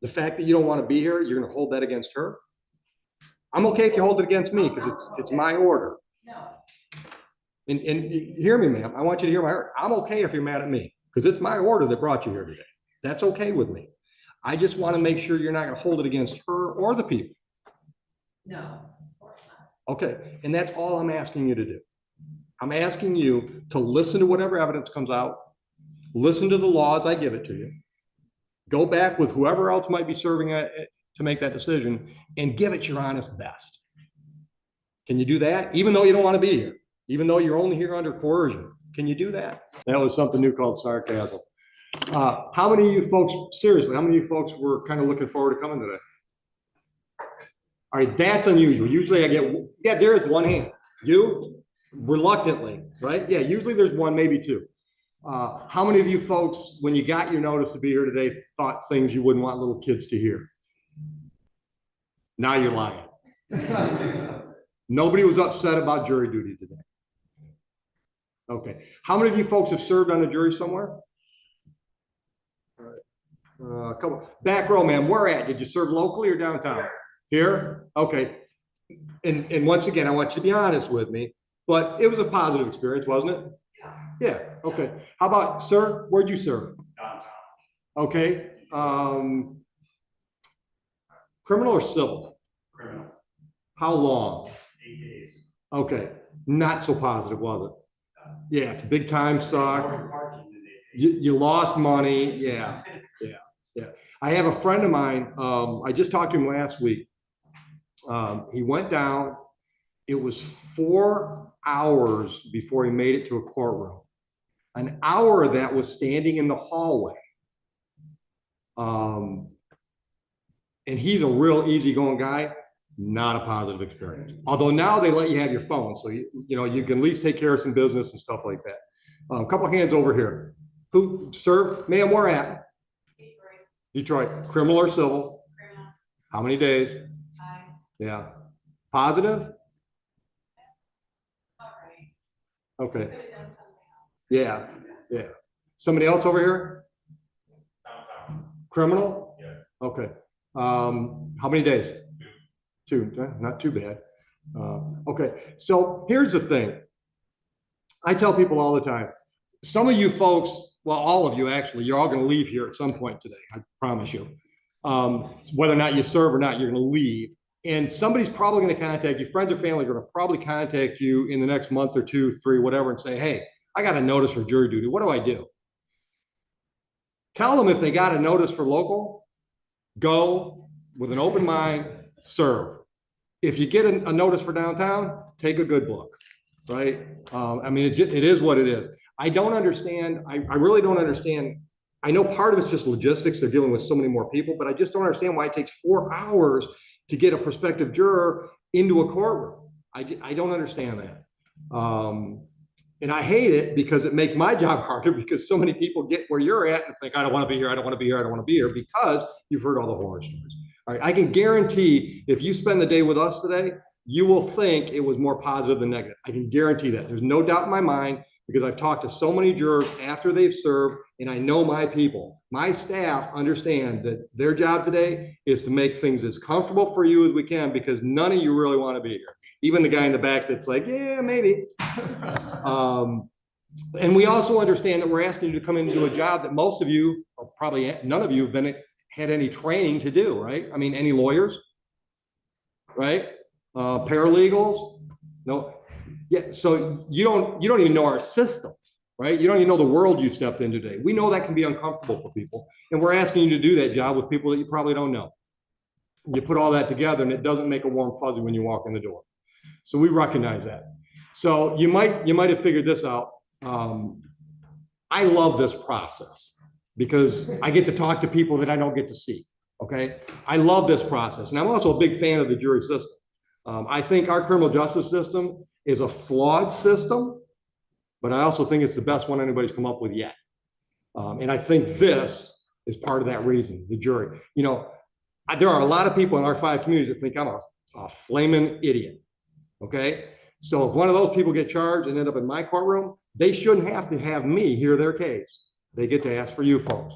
The fact that you don't want to be here, you're going to hold that against her. I'm okay if you hold it against me because it's my order. No. And hear me, ma'am. I want you to hear my heart. I'm okay if you're mad at me because it's my order that brought you here today. That's okay with me. I just want to make sure you're not going to hold it against her or the people. No, of course not. Okay, and that's all I'm asking you to do. I'm asking you to listen to whatever evidence comes out, listen to the law as I give it to you, go back with whoever else might be serving to make that decision, and give it your honest best. Can you do that? Even though you don't want to be here, even though you're only here under coercion, can you do that? That was something new called sarcasm. How many of you folks, seriously, how many of you folks were kind of looking forward to coming today? All right, that's unusual. Usually I get, yeah, there is one hand. You, reluctantly, right? Yeah, usually there's one, maybe two. How many of you folks, when you got your notice to be here today, thought things you wouldn't want little kids to hear? Now you're lying. Nobody was upset about jury duty today. Okay. How many of you folks have served on a jury somewhere? All right. Couple. Back row, man. Where at? Did you serve locally or downtown? Here? Okay. And once again, I want you to be honest with me, but it was a positive experience, wasn't it? Yeah. Okay. How about, sir? Where'd you serve? Downtown. Okay. Criminal or civil? Criminal. How long? 8 days. Okay. Not so positive, was it? Yeah, it's a big time suck. You lost money. Yeah. I have a friend of mine. I just talked to him last week. He went down. It was 4 hours before he made it to a courtroom. An hour of that was standing in the hallway. And he's a real easygoing guy. Not a positive experience. Although now they let you have your phone, so you can at least take care of some business and stuff like that. A couple of hands over here. Who served? Ma'am, where at? Detroit. Criminal or civil? Criminal. How many days? 5. Yeah. Positive? All right. Okay. Could have done something else. Yeah. Somebody else over here? Downtown. Criminal? Yeah. Okay. How many days? 2. Not too bad. Okay. So here's the thing. I tell people all the time, some of you folks, well, all of you actually, you're all going to leave here at some point today. I promise you. Whether or not you serve or not, you're going to leave. And somebody's probably going to contact you. Friends or family are going to probably contact you in the next month or 2, 3, whatever, and say, hey, I got a notice for jury duty. What do I do? Tell them if they got a notice for local, go with an open mind, serve. If you get a notice for downtown, take a good look, right? I mean, it is what it is. I don't understand. I really don't understand. I know part of it's just logistics. They're dealing with so many more people, but I just don't understand why it takes 4 hours to get a prospective juror into a courtroom. I don't understand that. And I hate it because it makes my job harder because so many people get where you're at and think, I don't want to be here. I don't want to be here. I don't want to be here because you've heard all the horror stories. All right. I can guarantee if you spend the day with us today, you will think it was more positive than negative. I can guarantee that. There's no doubt in my mind because I've talked to so many jurors after they've served and I know my people. My staff understand that their job today is to make things as comfortable for you as we can because none of you really want to be here. Even the guy in the back that's like, yeah, maybe. And we also understand that we're asking you to come into a job that most of you, or probably none of you have had any training to do, right? I mean, any lawyers, right? Paralegals, no. Yeah, so you don't even know our system, right? You don't even know the world you stepped in today. We know that can be uncomfortable for people, and we're asking you to do that job with people that you probably don't know. You put all that together, and it doesn't make a warm fuzzy when you walk in the door. So we recognize that. So you might have figured this out. I love this process because I get to talk to people that I don't get to see. Okay, I love this process, and I'm also a big fan of the jury system. I think our criminal justice system is a flawed system, but I also think it's the best one anybody's come up with yet. And I think this is part of that reason, the jury. You know, there are a lot of people in our 5 communities that think I'm a flaming idiot. Okay, so if one of those people get charged and end up in my courtroom, they shouldn't have to have me hear their case. They get to ask for you folks.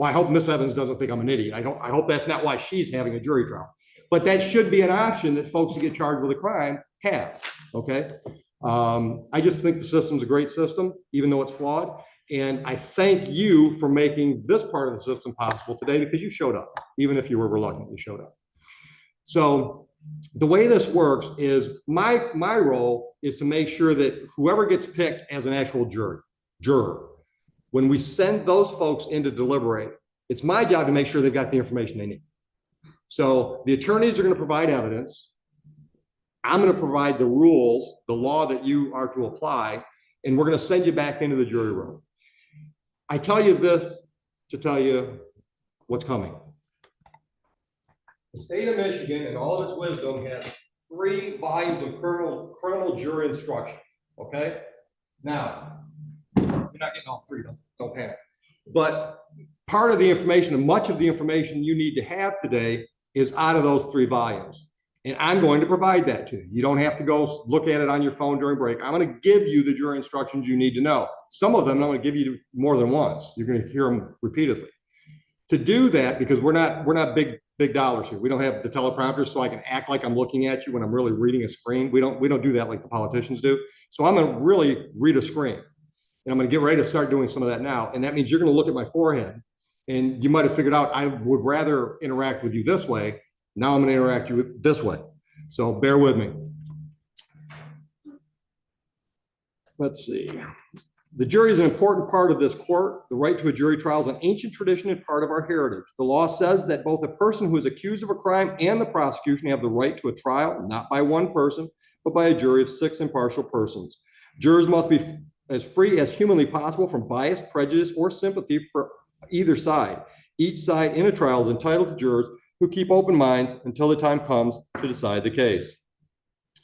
Well, I hope Miss Evans doesn't think I'm an idiot. I hope that's not why she's having a jury trial. But that should be an option that folks who get charged with a crime have, okay? I just think the system's a great system, even though it's flawed. And I thank you for making this part of the system possible today because you showed up, even if you were reluctant, you showed up. So the way this works is my role is to make sure that whoever gets picked as an actual juror, when we send those folks in to deliberate, it's my job to make sure they've got the information they need. So the attorneys are going to provide evidence. I'm going to provide the rules, the law that you are to apply, and we're going to send you back into the jury room. I tell you this to tell you what's coming. The state of Michigan, in all of its wisdom, has 3 volumes of criminal jury instruction. Okay? Now, you're not getting all 3, don't panic. But part of the information, and much of the information you need to have today is out of those 3 volumes. And I'm going to provide that to you. You don't have to go look at it on your phone during break. I'm going to give you the jury instructions you need to know. Some of them I'm going to give you more than once. You're going to hear them repeatedly. To do that, because we're not big dollars here. We don't have the teleprompters, so I can act like I'm looking at you when I'm really reading a screen. We don't do that like the politicians do. So I'm going to really read a screen. And I'm going to get ready to start doing some of that now. And that means you're going to look at my forehead. And you might have figured out I would rather interact with you this way. Now I'm going to interact with you this way. So bear with me. Let's see. The jury is an important part of this court. The right to a jury trial is an ancient tradition and part of our heritage. The law says that both a person who is accused of a crime and the prosecution have the right to a trial, not by one person, but by a jury of 6 impartial persons. Jurors must be as free as humanly possible from bias, prejudice, or sympathy for either side. Each side in a trial is entitled to jurors who keep open minds until the time comes to decide the case.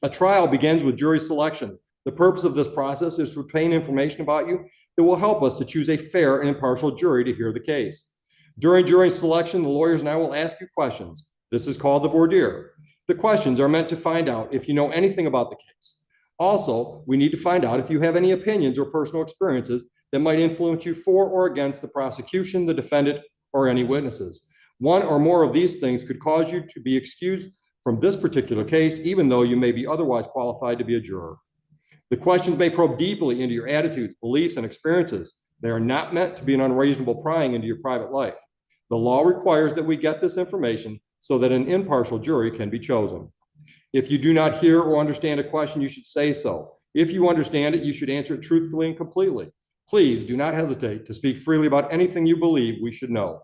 A trial begins with jury selection. The purpose of this process is to obtain information about you that will help us to choose a fair and impartial jury to hear the case. During jury selection, the lawyers and I will ask you questions. This is called the voir dire. The questions are meant to find out if you know anything about the case. Also, we need to find out if you have any opinions or personal experiences that might influence you for or against the prosecution, the defendant, or any witnesses. One or more of these things could cause you to be excused from this particular case, even though you may be otherwise qualified to be a juror. The questions may probe deeply into your attitudes, beliefs, and experiences. They are not meant to be an unreasonable prying into your private life. The law requires that we get this information so that an impartial jury can be chosen. If you do not hear or understand a question, you should say so. If you understand it, you should answer it truthfully and completely. Please do not hesitate to speak freely about anything you believe we should know.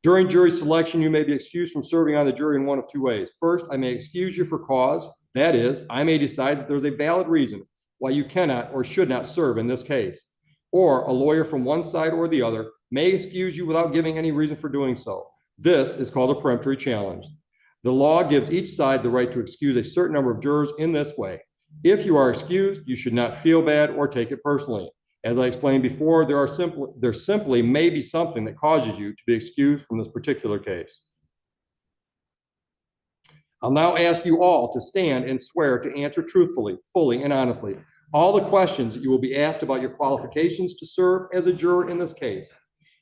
During jury selection, you may be excused from serving on the jury in one of 2 ways. First, I may excuse you for cause. That is, I may decide that there's a valid reason why you cannot or should not serve in this case. Or a lawyer from one side or the other may excuse you without giving any reason for doing so. This is called a peremptory challenge. The law gives each side the right to excuse a certain number of jurors in this way. If you are excused, you should not feel bad or take it personally. As I explained before, there simply may be something that causes you to be excused from this particular case. I'll now ask you all to stand and swear to answer truthfully, fully, and honestly all the questions that you will be asked about your qualifications to serve as a juror in this case.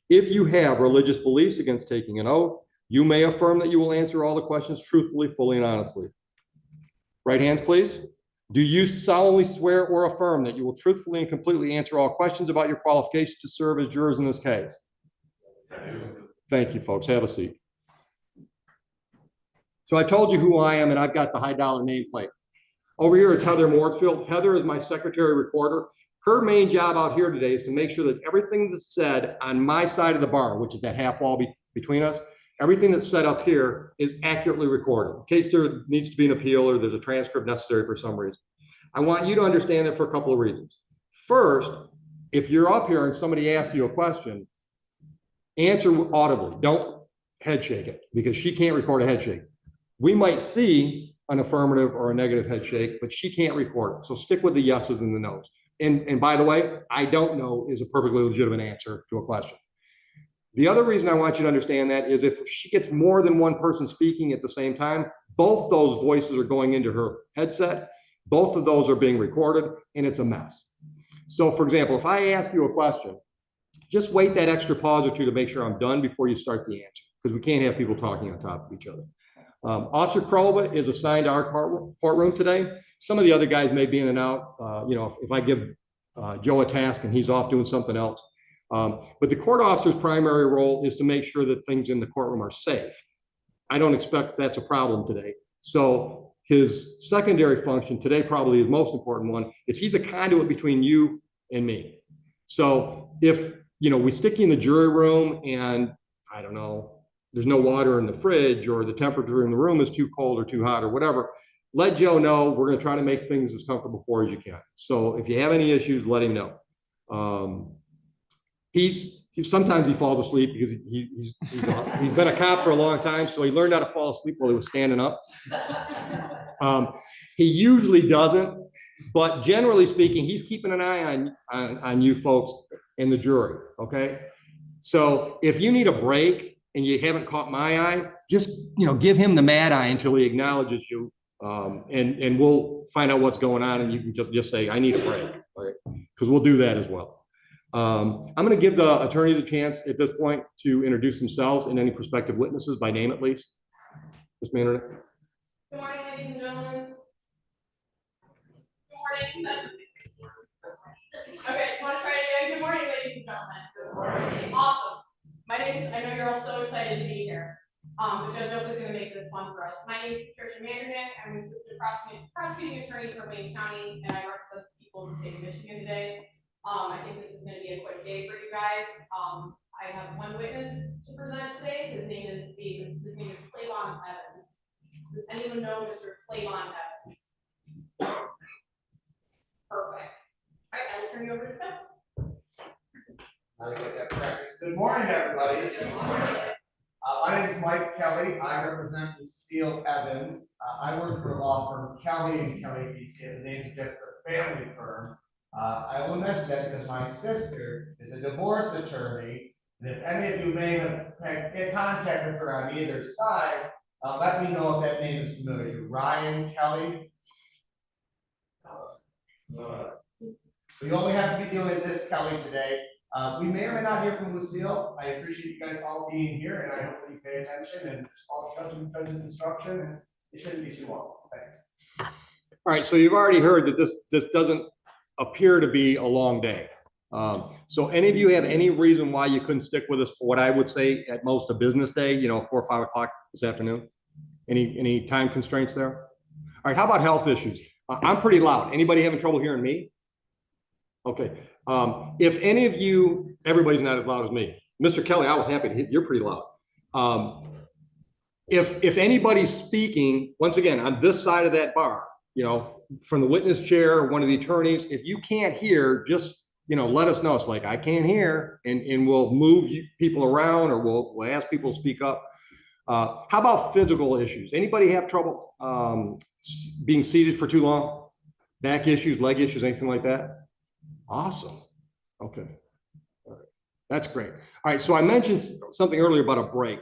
If you have religious beliefs against taking an oath, you may affirm that you will answer all the questions truthfully, fully, and honestly. Right hands, please. Do you solemnly swear or affirm that you will truthfully and completely answer all questions about your qualifications to serve as jurors in this case? Thank you, folks. Have a seat. So I told you who I am, and I've got the high dollar nameplate. Over here is Heather Mooresfield. Heather is my secretary recorder. Her main job out here today is to make sure that everything that's said on my side of the bar, which is that half wall between us, everything that's said up here is accurately recorded in case there needs to be an appeal or there's a transcript necessary for some reason. I want you to understand that for a couple of reasons. First, if you're up here and somebody asks you a question, answer audibly. Don't head shake it because she can't record a head shake. We might see an affirmative or a negative head shake, but she can't record it. So stick with the yeses and the nos. And by the way, I don't know is a perfectly legitimate answer to a question. The other reason I want you to understand that is if she gets more than one person speaking at the same time, both those voices are going into her headset. Both of those are being recorded, and it's a mess. So for example, if I ask you a question just wait that extra pause or two to make sure I'm done before you start the answer, because we can't have people talking on top of each other. Officer Krova is assigned to our courtroom today. Some of the other guys may be in and out. You know, if I give Joe a task and he's off doing something else. But the court officer's primary role is to make sure that things in the courtroom are safe. I don't expect that's a problem today. So his secondary function today, probably his most important one, is he's a conduit between you and me. So if, you know, we stick you in the jury room and I don't know, there's no water in the fridge or the temperature in the room is too cold or too hot or whatever, let Joe know. We're going to try to make things as comfortable for as you can. So if you have any issues, let him know. Sometimes he falls asleep because he's been a cop for a long time, so he learned how to fall asleep while he was standing up. He usually doesn't, but generally speaking, he's keeping an eye on you folks in the jury. Okay, so if you need a break and you haven't caught my eye, just give him the mad eye until he acknowledges you, and we'll find out what's going on, and you can just say I need a break, all right? Because we'll do that as well. I'm going to give the attorneys a chance at this point to introduce themselves and any prospective witnesses by name, at least. Ms. Manor. Good morning, ladies and gentlemen. Good morning. Okay, you want to try it again? Good morning, ladies and gentlemen. Good morning. Awesome. I know you're all so excited to be here. But Judge Oakley is going to make this fun for us. My name is Patricia Mandernick. I'm an assistant prosecuting attorney for Wayne County, and I represent the people of the state of Michigan today. I think this is going to be a quick day for you guys. I have one witness to present today. His name is Clayvon Evans. Does anyone know Mr. Clayvon Evans? Perfect. All right, I will turn you over to defense. I like that practice. Good morning, everybody. Good morning. My name is Mike Kelly. I represent Lucille Evans. I work for a law firm, Kelly & Kelly PC, as the name suggests, a family firm. I only mention that because my sister is a divorce attorney, and if any of you may have had contact with her on either side, let me know if that name is familiar. Ryan Kelly. We only have to be dealing with this Kelly today. We may or may not hear from Lucille. I appreciate you guys all being here, and I hope that you pay attention and just follow judge's instruction, and it shouldn't be too long. Thanks. All right, so you've already heard that this doesn't appear to be a long day. So any of you have any reason why you couldn't stick with us for what I would say at most a business day, 4 or 5 o'clock this afternoon? Any time constraints there? All right, how about health issues? I'm pretty loud. Anybody having trouble hearing me? Okay. If any of you, everybody's not as loud as me. Mr. Kelly, I was happy to hear you're pretty loud. If anybody's speaking, once again, on this side of that bar, from the witness chair or one of the attorneys, if you can't hear, just, let us know. It's like, I can't hear, and we'll move people around, or we'll ask people to speak up. How about physical issues? Anybody have trouble being seated for too long? Back issues, leg issues, anything like that? Awesome. Okay. All right. That's great. All right. So I mentioned something earlier about a break.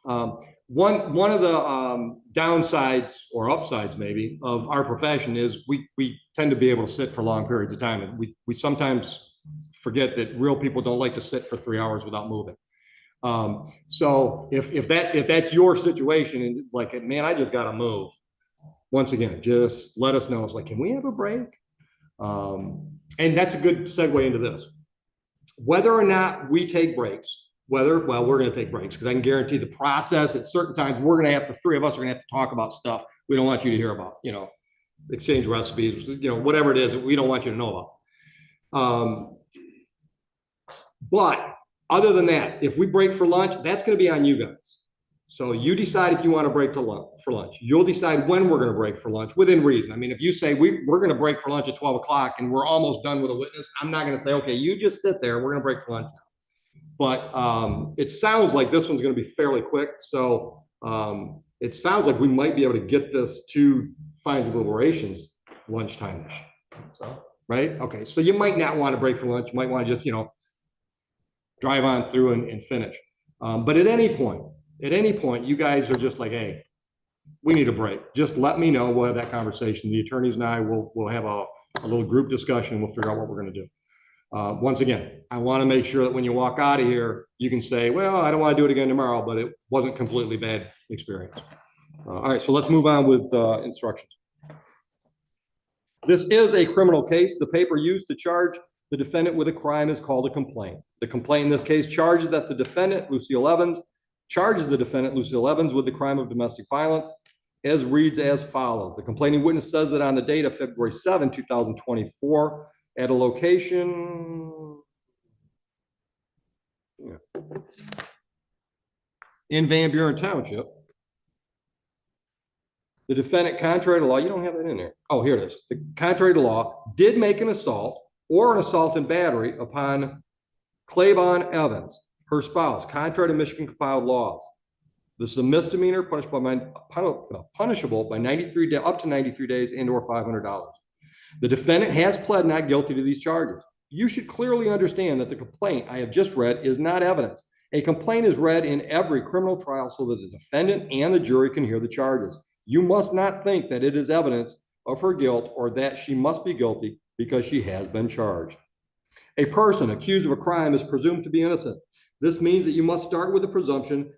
One of the downsides or upsides maybe of our profession is we tend to be able to sit for long periods of time, and we sometimes forget that real people don't like to sit for 3 hours without moving. So if that's your situation and it's like, man, I just got to move. Once again, just let us know. It's like, can we have a break? And that's a good segue into this. Whether or not we take breaks, we're going to take breaks, because I can guarantee the process at certain times, the 3 of us are going to have to talk about stuff we don't want you to hear about, exchange recipes, whatever it is that we don't want you to know about. But other than that, if we break for lunch, that's going to be on you guys. So you decide if you want to break for lunch. You'll decide when we're going to break for lunch within reason. I mean, if you say we're going to break for lunch at 12 o'clock and we're almost done with a witness, I'm not going to say, okay, you just sit there. We're going to break for lunch now. But it sounds like this one's going to be fairly quick. So it sounds like we might be able to get this to final deliberations lunchtime-ish. So, right? Okay. So you might not want to break for lunch. You might want to just, drive on through and finish. But at any point, you guys are just like, hey, we need a break. Just let me know. We'll have that conversation. The attorneys and I will have a little group discussion. We'll figure out what we're going to do. Once again, I want to make sure that when you walk out of here, you can say, well, I don't want to do it again tomorrow, but it wasn't completely bad experience. All right, so let's move on with instructions. This is a criminal case. The paper used to charge the defendant with a crime is called a complaint. The complaint in this case charges that the defendant, Lucille Evans, charges the defendant, Lucille Evans, with the crime of domestic violence, as reads as follows. The complaining witness says that on the date of February 7, 2024, at a location in Van Buren Township, the defendant, contrary to law, you don't have that in there. Oh, here it is. The contrary to law did make an assault or an assault and battery upon Claiborne Evans, her spouse, contrary to Michigan compiled laws. This is a misdemeanor punishable by 93 days, up to 93 days and or $500. The defendant has pled not guilty to these charges. You should clearly understand that the complaint I have just read is not evidence. A complaint is read in every criminal trial so that the defendant and the jury can hear the charges. You must not think that it is evidence of her guilt or that she must be guilty because she has been charged. A person accused of a crime is presumed to be innocent. This means that you must start with the presumption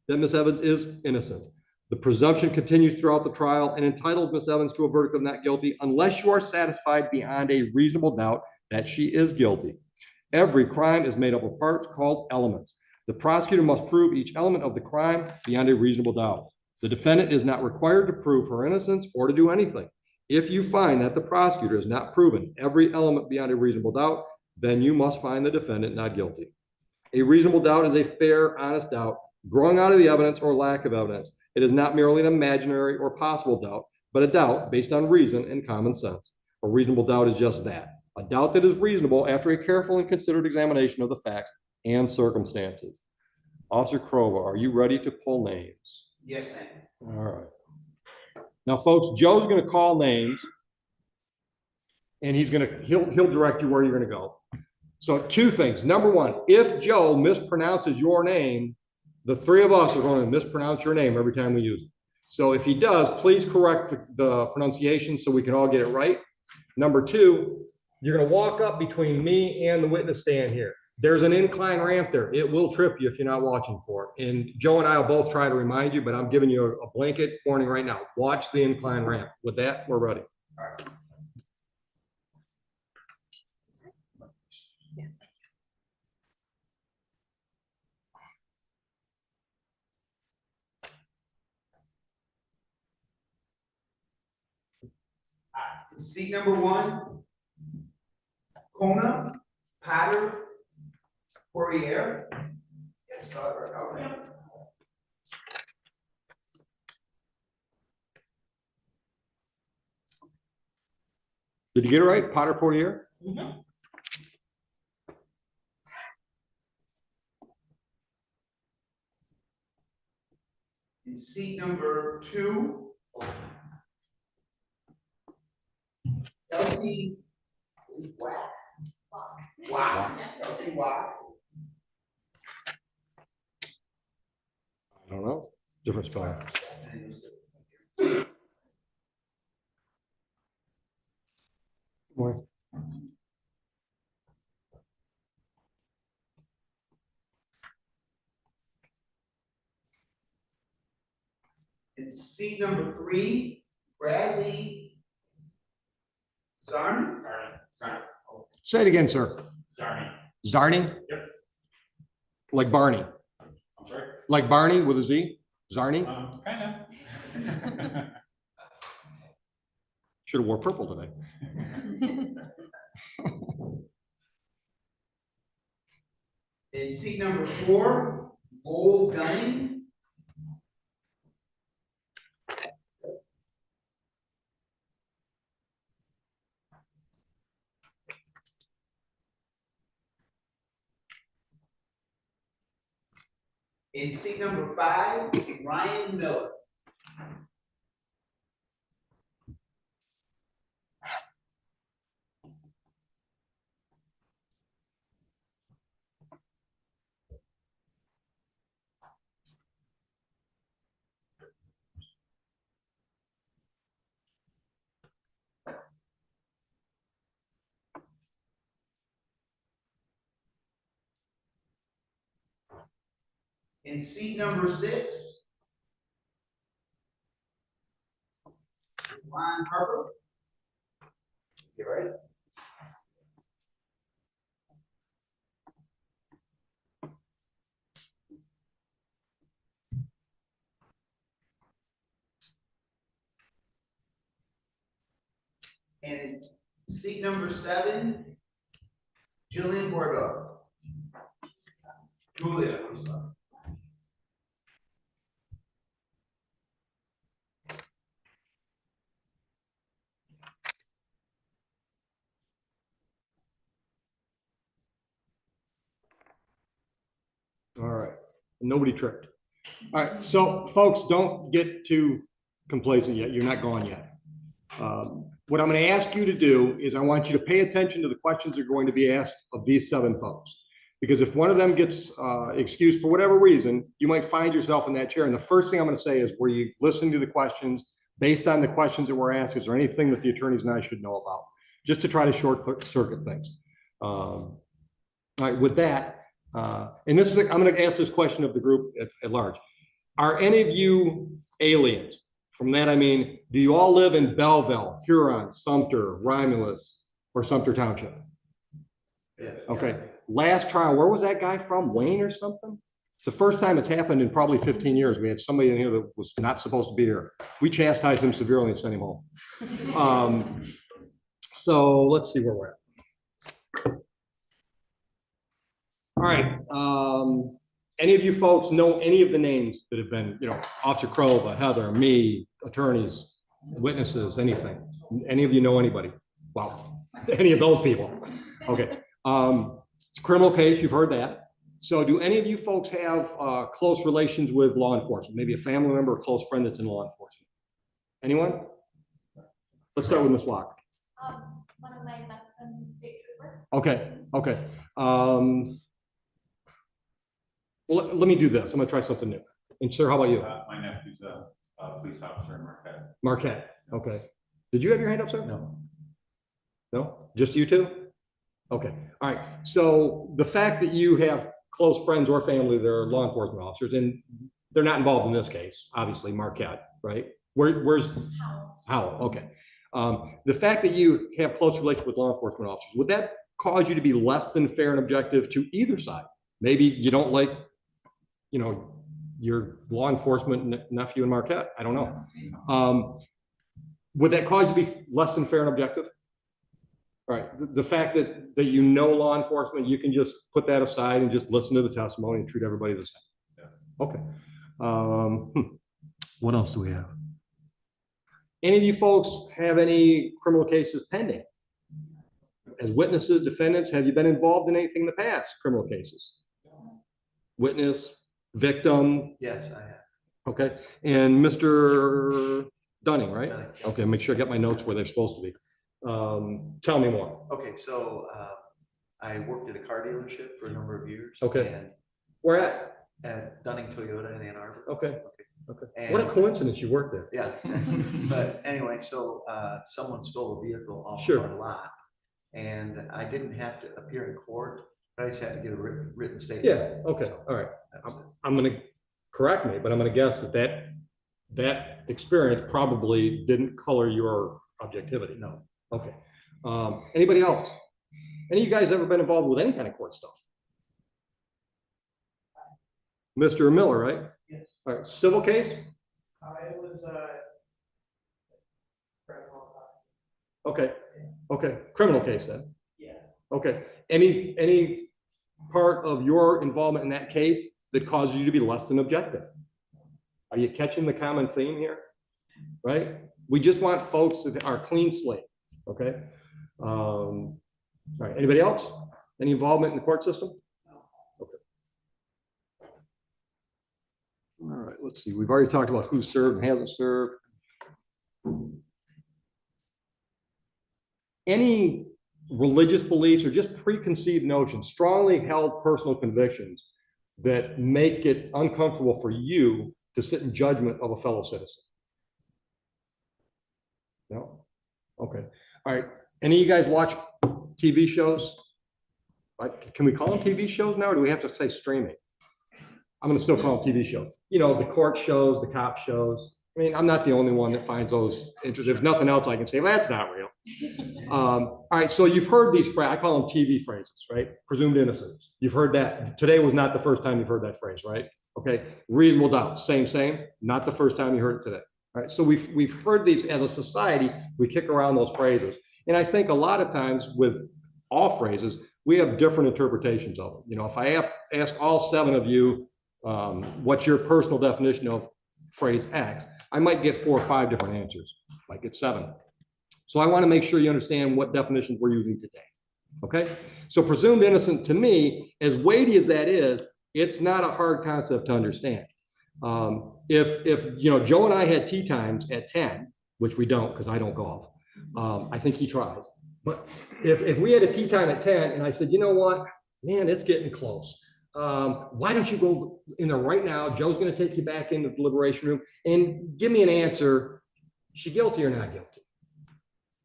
that Ms. Evans is innocent. The presumption continues throughout the trial and entitles Ms. Evans to a verdict of not guilty unless you are satisfied beyond a reasonable doubt that she is guilty. Every crime is made up of parts called elements. The prosecutor must prove each element of the crime beyond a reasonable doubt. The defendant is not required to prove her innocence or to do anything. If you find that the prosecutor has not proven every element beyond a reasonable doubt, then you must find the defendant not guilty. A reasonable doubt is a fair, honest doubt growing out of the evidence or lack of evidence. It is not merely an imaginary or possible doubt, but a doubt based on reason and common sense. A reasonable doubt is just that, a doubt that is reasonable after a careful and considered examination of the facts and circumstances. Officer Krova, are you ready to pull names? Yes, ma'am. All right. Now, folks, Joe's going to call names, and he'll direct you where you're going to go. So, two things. Number one, if Joe mispronounces your name, the three of us are going to mispronounce your name every time we use it. So, if he does, please correct the pronunciation so we can all get it right. Number two, you're going to walk up between me and the witness stand here. There's an incline ramp there. It will trip you if you're not watching for it. And Joe and I will both try to remind you, but I'm giving you a blanket warning right now. Watch the incline ramp. With that, we're ready. All right. Seat number one, Kona Patter Poirier. Yes, okay. Did you get it right? Potter Portier? Mm-hmm. In seat number two, Kelsey Wack. Wow. Kelsey Wack. I don't know. Different spelling. Boy. In seat number three, Bradley Zarn. Zarni. Say it again, sir. Zarni. Zarni? Yep. Like Barney. I'm sorry. Like Barney with a Z? Zarni? Kind of. Should have wore purple today. In seat number four, Lowell Gunning. In seat number five, Ryan Miller. In seat number 6, Ron Harper. You ready? And in seat number 7, Jillian Bordeaux. Julia, I'm sorry. All right, nobody tripped. All right, so folks, don't get too complacent yet. You're not gone yet. What I'm going to ask you to do is I want you to pay attention to the questions that are going to be asked of these 7 folks. Because if one of them gets excused for whatever reason, you might find yourself in that chair. And the first thing I'm going to say is, were you listening to the questions based on the questions that were asked? Is there anything that the attorneys and I should know about? Just to try to short circuit things. All right, with that, and this is, I'm going to ask this question of the group at large. Are any of you aliens? From that, I mean, do you all live in Belleville, Huron, Sumter, Romulus, or Sumter Township? Yes. Okay. Last trial, where was that guy from? Wayne or something? It's the first time it's happened in probably 15 years. We had somebody in here that was not supposed to be here. We chastised him severely and sent him home. So let's see where we're at. All right. Any of you folks know any of the names that have been, you know, Officer Crova, Heather, me, attorneys, witnesses, anything? Any of you know anybody? Wow. Any of those people? Okay. It's a criminal case. You've heard that. So do any of you folks have close relations with law enforcement? Maybe a family member or close friend that's in law enforcement? Anyone? Let's start with Ms. Walker. One of my best friends is state trooper. Okay. Okay. Well, let me do this. I'm going to try something new. And sir, how about you? My nephew's a police officer in Marquette. Marquette. Okay. Did you have your hand up, sir? No. No? Just you two? Okay. All right. So the fact that you have close friends or family that are law enforcement officers, and they're not involved in this case, obviously, Marquette, right? Where's Howell? Okay. The fact that you have close relations with law enforcement officers, would that cause you to be less than fair and objective to either side? Maybe you don't like, you know, your law enforcement nephew in Marquette. I don't know. Would that cause you to be less than fair and objective? All right. The fact that you know law enforcement, you can just put that aside and just listen to the testimony and treat everybody the same. Yeah. Okay. What else do we have? Any of you folks have any criminal cases pending? As witnesses, defendants, have you been involved in anything in the past, criminal cases? Witness, victim? Yes, I have. Okay. And Mr. Dunning, right? Dunning. Okay, make sure I get my notes where they're supposed to be. Tell me more. Okay, so I worked at a car dealership for a number of years. Okay. And Where at? at Dunning Toyota in Ann Arbor. Okay. Okay. And, What a coincidence you worked there. Yeah. But anyway, so someone stole a vehicle off Sure. of our lot. And I didn't have to appear in court, but I just had to get a written statement. Yeah. Okay. So All right. that was it. I'm going to correct me, but I'm going to guess that experience probably didn't color your objectivity. No. Okay. Anybody else? Any of you guys ever been involved with any kind of court stuff? Mr. Miller, right? Yes, All right. Civil case? it was Okay. Okay. Criminal case then? yeah. Okay. Any part of your involvement in that case that caused you to be less than objective? Are you catching the common theme here? Right? We just want folks that are clean slate. Okay. All right. Anybody else? Any involvement in the court system? Okay. All right. Let's see. We've already talked about who served and hasn't served. Any religious beliefs or just preconceived notions, strongly held personal convictions that make it uncomfortable for you to sit in judgment of a fellow citizen? No? Okay. All right. Any of you guys watch TV shows? Like, can we call them TV shows now, or do we have to say streaming? I'm going to still call them TV shows. You know, the court shows, the cop shows. I mean, I'm not the only one that finds those interesting. If nothing else, I can say, well, that's not real. All right, so you've heard these, I call them TV phrases, right? Presumed innocence. You've heard that. Today was not the first time you've heard that phrase, right? Okay, reasonable doubt, same, not the first time you heard it today. All right, so we've heard these as a society, we kick around those phrases. And I think a lot of times with all phrases, we have different interpretations of them. You know, if I ask all 7 of you, what's your personal definition of phrase X, I might get 4 or 5 different answers, might get 7. So I want to make sure you understand what definitions we're using today. Okay, so presumed innocent to me, as weighty as that is, it's not a hard concept to understand. If you know, Joe and I had tea times at 10, which we don't because I don't golf. I think he tries. But if we had a tea time at 10 and I said, you know what, man, it's getting close. Why don't you go in there right now? Joe's going to take you back in the deliberation room and give me an answer. Is she guilty or not guilty?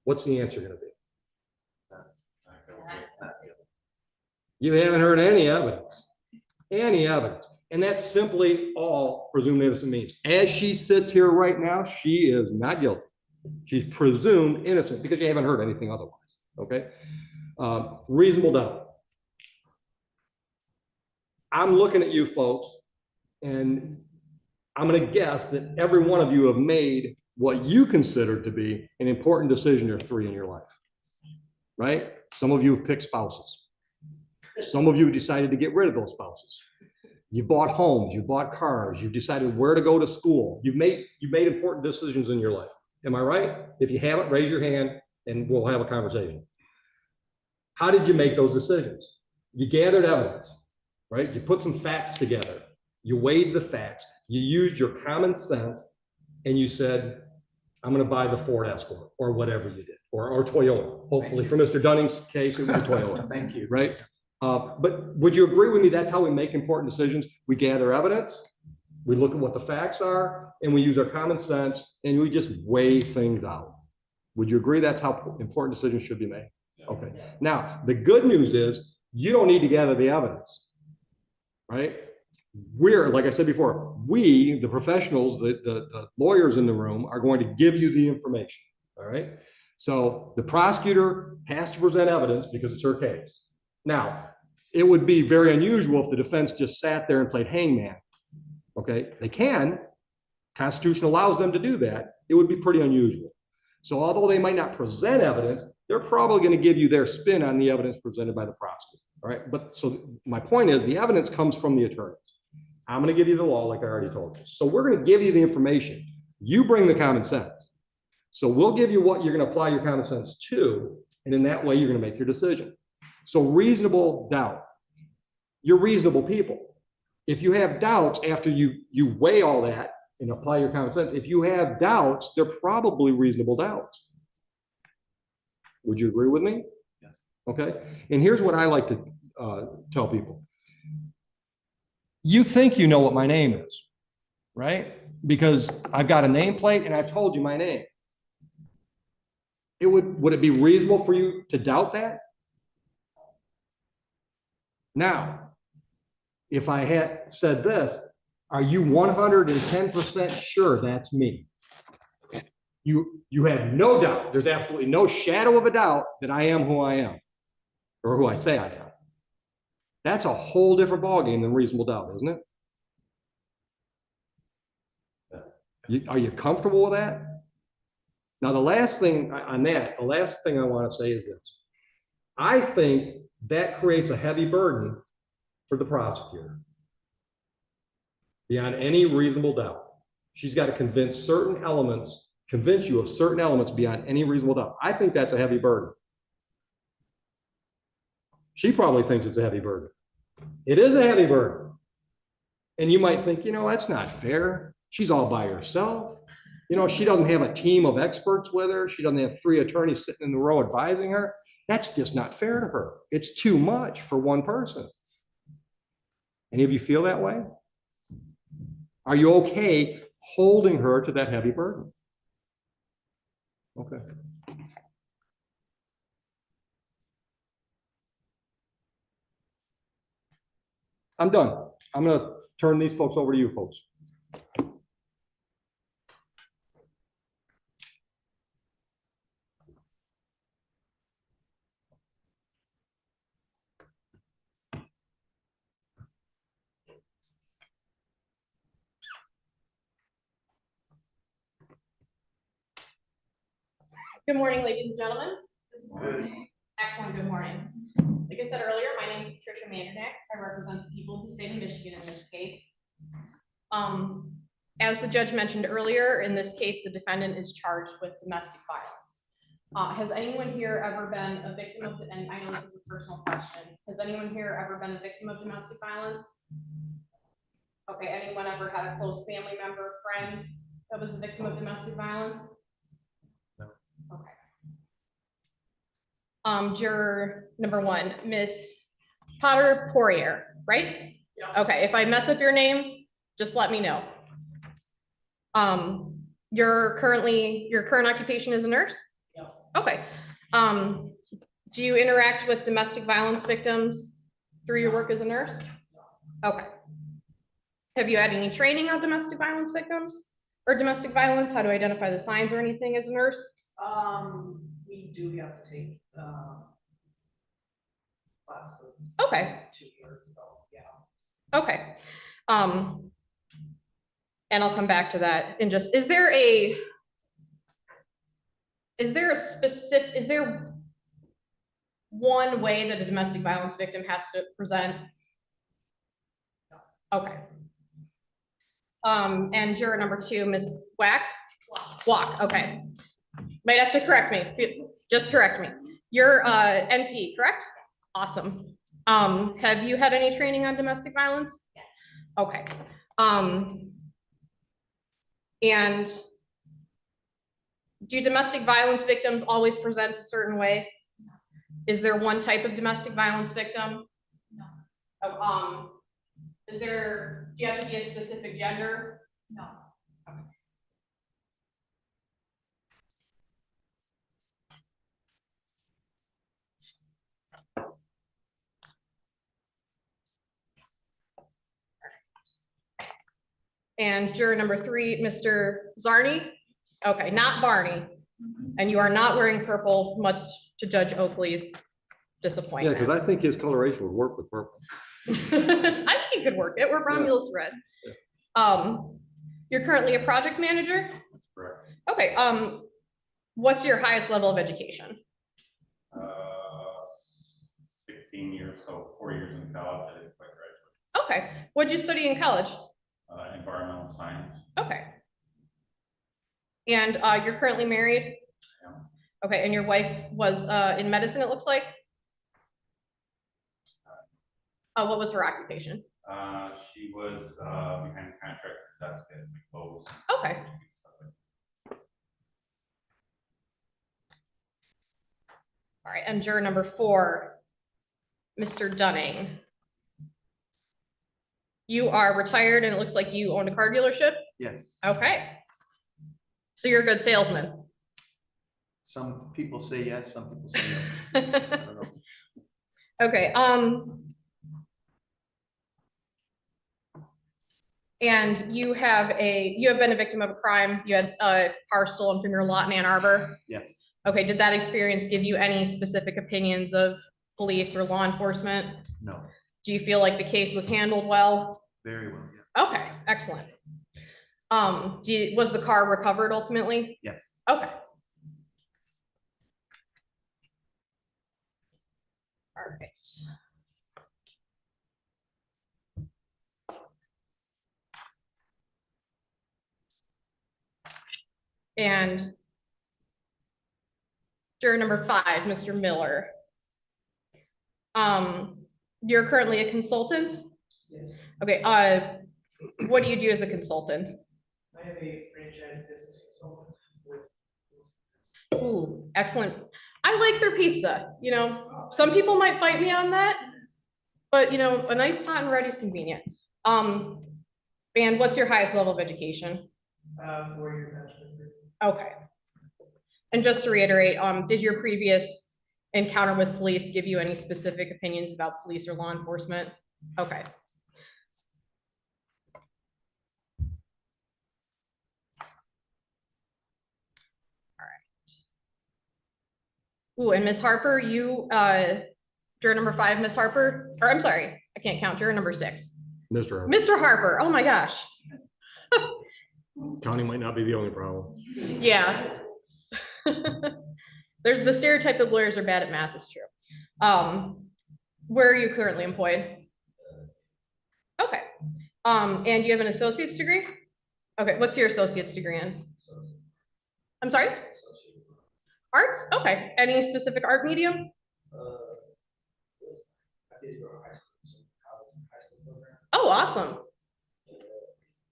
What's the answer going to be? You haven't heard any evidence. Any evidence. And that's simply all presumed innocent means. As she sits here right now, she is not guilty. She's presumed innocent because you haven't heard anything otherwise. Okay. Reasonable doubt. I'm looking at you folks, and I'm going to guess that every one of you have made what you consider to be an important decision or 3 in your life. Right? Some of you have picked spouses. Some of you have decided to get rid of those spouses. You've bought homes, you've bought cars, you've decided where to go to school. You've made important decisions in your life. Am I right? If you haven't, raise your hand and we'll have a conversation. How did you make those decisions? You gathered evidence, right? You put some facts together. You weighed the facts. You used your common sense and you said, I'm going to buy the Ford Escort or whatever you did, or Toyota. Hopefully for Mr. Dunning's case, it was a Toyota. Thank you. Right? But would you agree with me? That's how we make important decisions. We gather evidence, we look at what the facts are, and we use our common sense, and we just weigh things out. Would you agree that's how important decisions should be made? Okay. Now, the good news is you don't need to gather the evidence, right? We're, like I said before, we, the professionals, the lawyers in the room are going to give you the information, all right? So the prosecutor has to present evidence because it's her case. Now, it would be very unusual if the defense just sat there and played hangman. Okay, they can. Constitution allows them to do that. It would be pretty unusual. So although they might not present evidence, they're probably going to give you their spin on the evidence presented by the prosecutor. All right, but so my point is the evidence comes from the attorneys. I'm going to give you the law like I already told you. So we're going to give you the information. You bring the common sense. So we'll give you what you're going to apply your common sense to, and in that way you're going to make your decision. So reasonable doubt. You're reasonable people. If you have doubts after you weigh all that and apply your common sense, if you have doubts, they're probably reasonable doubts. Would you agree with me? Yes. Okay. And here's what I like to tell people. You think you know what my name is, right? Because I've got a nameplate and I've told you my name. Would it be reasonable for you to doubt that? Now, if I had said this, are you 110% sure that's me? You have no doubt. There's absolutely no shadow of a doubt that I am who I am, or who I say I am. That's a whole different ballgame than reasonable doubt, isn't it? Are you comfortable with that? Now, the last thing on that, the last thing I want to say is this. I think that creates a heavy burden for the prosecutor beyond any reasonable doubt. She's got to convince you of certain elements beyond any reasonable doubt. I think that's a heavy burden. She probably thinks it's a heavy burden. It is a heavy burden. And you might think, you know, that's not fair. She's all by herself. You know, she doesn't have a team of experts with her. She doesn't have 3 attorneys sitting in the row advising her. That's just not fair to her. It's too much for one person. Any of you feel that way? Are you okay holding her to that heavy burden? Okay. I'm done. I'm going to turn these folks over to you folks. Good morning, ladies and gentlemen. Excellent, good morning. Like I said earlier, my name is Patricia Mandernack. I represent the people of the state of Michigan in this case. As the judge mentioned earlier, in this case, the defendant is charged with domestic violence. Has anyone here ever been a victim of, and I know this is a personal question, has anyone here ever been a victim of domestic violence? Okay, anyone ever had a close family member, friend that was a victim of domestic violence? No. Okay. Juror number 1, Miss Potter Poirier, right? Yeah. Okay, if I mess up your name, just let me know. Your current occupation is a nurse? Yes. Okay. Do you interact with domestic violence victims through your work as a nurse? Okay. Have you had any training on domestic violence victims or domestic violence? How to identify the signs or anything as a nurse? We do have to take classes. Okay. 2 years, so yeah. Okay. And I'll come back to that in just, is there a specific, is there one way that a domestic violence victim has to present? Okay. And juror number 2, Ms. Walk, okay. Might have to correct me, just correct me. You're NP, correct? Awesome. Have you had any training on domestic violence? Yes. Okay. And do domestic violence victims always present a certain way? No. Is there one type of domestic violence victim? No. Oh, do you have to be a specific gender? No. Okay. And juror number 3, Mr. Zarni. Okay, not Barney. And you are not wearing purple, much to Judge Oakley's Yeah, disappointment. because I think his coloration would work with purple. I think you could work it. We're Romulus red. Yeah. You're currently a project manager? Correct. Okay, what's your highest level of education? 16 years, so 4 years in college, I didn't quite graduate. Okay, what'd you study in college? Environmental science. Okay. And you're currently married? Yeah. Okay, and your wife was in medicine, it looks like? What was her occupation? She was behind the contractor desk at McClose. Okay. All right, and juror number 4, Mr. Dunning. You are retired and it looks like you own a car dealership? Yes. Okay. So you're a good salesman. Some people say yes, some people say no. I don't know. Okay, and you have been a victim of a crime. You had a car stolen from your lot in Ann Arbor. Yes. Okay, did that experience give you any specific opinions of police or law enforcement? No. Do you feel like the case was handled well? Very well, yeah. Okay, excellent. Was the car recovered ultimately? Yes. Okay. All right. And juror number 5, Mr. Miller. You're currently a consultant? Yes. Okay, what do you do as a consultant? I have a franchise business consultant with. Ooh, excellent. I like their pizza. You know, some people might fight me on that, but you know, a nice hot and ready is convenient. And what's your highest level of education? 4-year bachelor's degree. Okay. And just to reiterate, did your previous encounter with police give you any specific opinions about police or law enforcement? Okay. Ooh, and Miss Harper, you, juror number 5, Miss Harper, or I'm sorry, I can't count, juror number 6. Mr. Mr. Harper, oh my gosh. County might not be the only problem. Yeah. There's the stereotype that lawyers are bad at math is true. Where are you currently employed? Okay. And you have an associate's degree? Okay, what's your associate's degree in? I'm sorry? Arts? Okay. Any specific art medium? I did go to high school, so college and high school program. Oh, awesome. It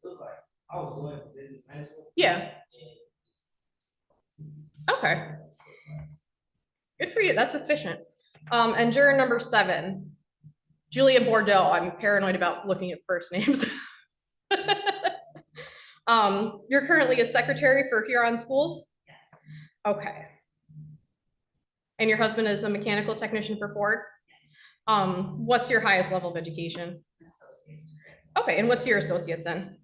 was like, I was going for business management. Yeah. Okay. Good for you. That's efficient. And juror number 7, Julia Bordeaux. I'm paranoid about looking at first names. You're currently a secretary for Huron Schools? Yes. Okay. And your husband is a mechanical technician for Ford? Yes. What's your highest level of education? Associate's degree. Okay, and what's your associate's in?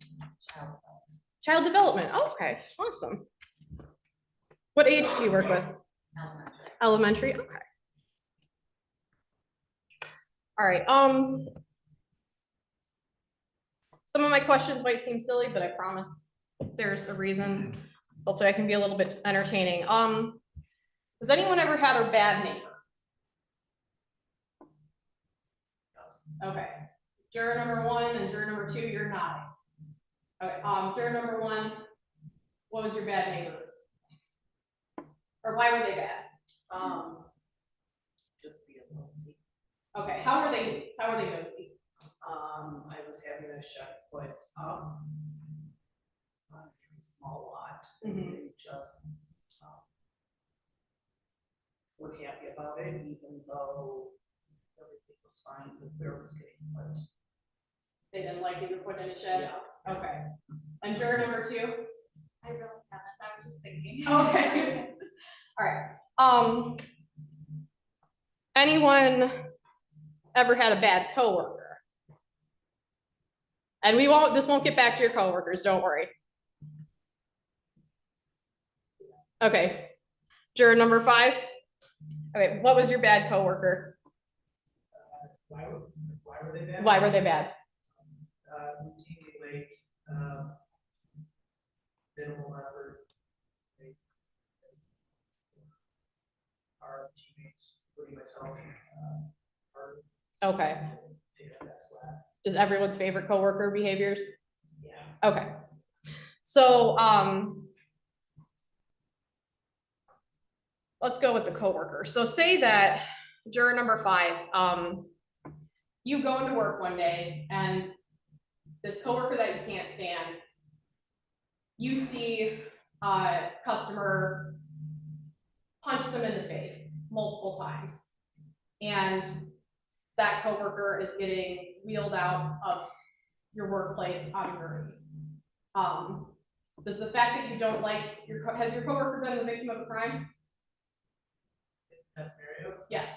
Child Child development. Oh, okay, awesome. What age do you work with? elementary. Elementary, okay. All right, some of my questions might seem silly, but I promise there's a reason. Hopefully I can be a little bit entertaining. Has anyone ever had a bad neighbor? Okay, juror number 1 and juror number 2, you're nodding. Okay, juror number 1, what was your bad neighbor? Or why were they bad? Just be a nosy. Okay, how were they nosy? I was having a chef put up on a small lot, and they just were happy about it, even though everything was fine with where it was getting put. They didn't like you put in a shed? Yeah. Okay. And juror number 2? I really haven't, I was just thinking. Okay. All right. Anyone ever had a bad coworker? And this won't get back to your coworkers, don't worry. Okay. Juror number 5? Okay, what was your bad coworker? Why were they bad? Why were they bad? Routinely late, minimal effort. Our teammates, including myself, are Okay. taking that slack. Just everyone's favorite coworker behaviors? Yeah. Okay. So, let's go with the coworker. So say that juror number 5, you go into work one day and this coworker that you can't stand, you see a customer punch them in the face multiple times. And that coworker is getting wheeled out of your workplace on a gurney. Does the fact that you don't like has your coworker been the victim of a crime? That scenario? Yes.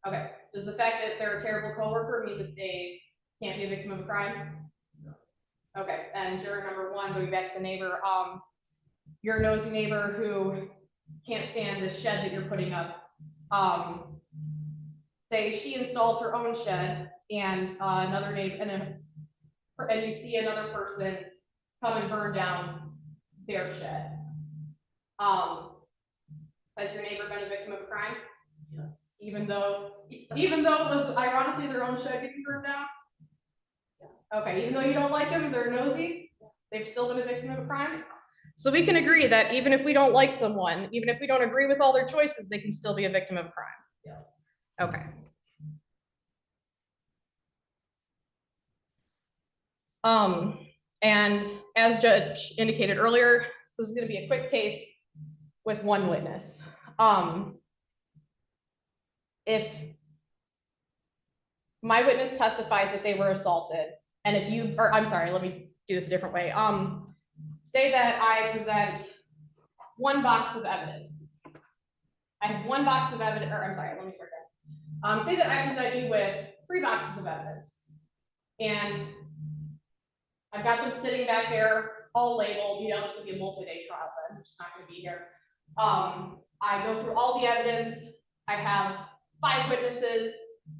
Okay. Does the fact that they're a terrible coworker mean that they can't be a victim of a crime? No. Okay. And juror number 1, going back to the neighbor, your nosy neighbor who can't stand the shed that you're putting up. Say she installs her own shed and another neighbor and you see another person come and burn down their shed. Has your neighbor been a victim of a crime? Yes. Even though it was ironically their own shed getting burned down? Yeah. Okay, even though you don't like them, they're nosy, they've still been a victim of a crime? So we can agree that even if we don't like someone, even if we don't agree with all their choices, they can still be a victim of a crime. Yes. Okay. And as Judge indicated earlier, this is going to be a quick case with one witness. If my witness testifies that they were assaulted, and if you, or I'm sorry, let me do this a different way. Say that I present one box of evidence. I have one box of evidence, or I'm sorry, let me start that. Say that I present you with 3 boxes of evidence, and I've got them sitting back there, all labeled. You know, this would be a multi-day trial, but I'm just not going to be here. I go through all the evidence, I have 5 witnesses,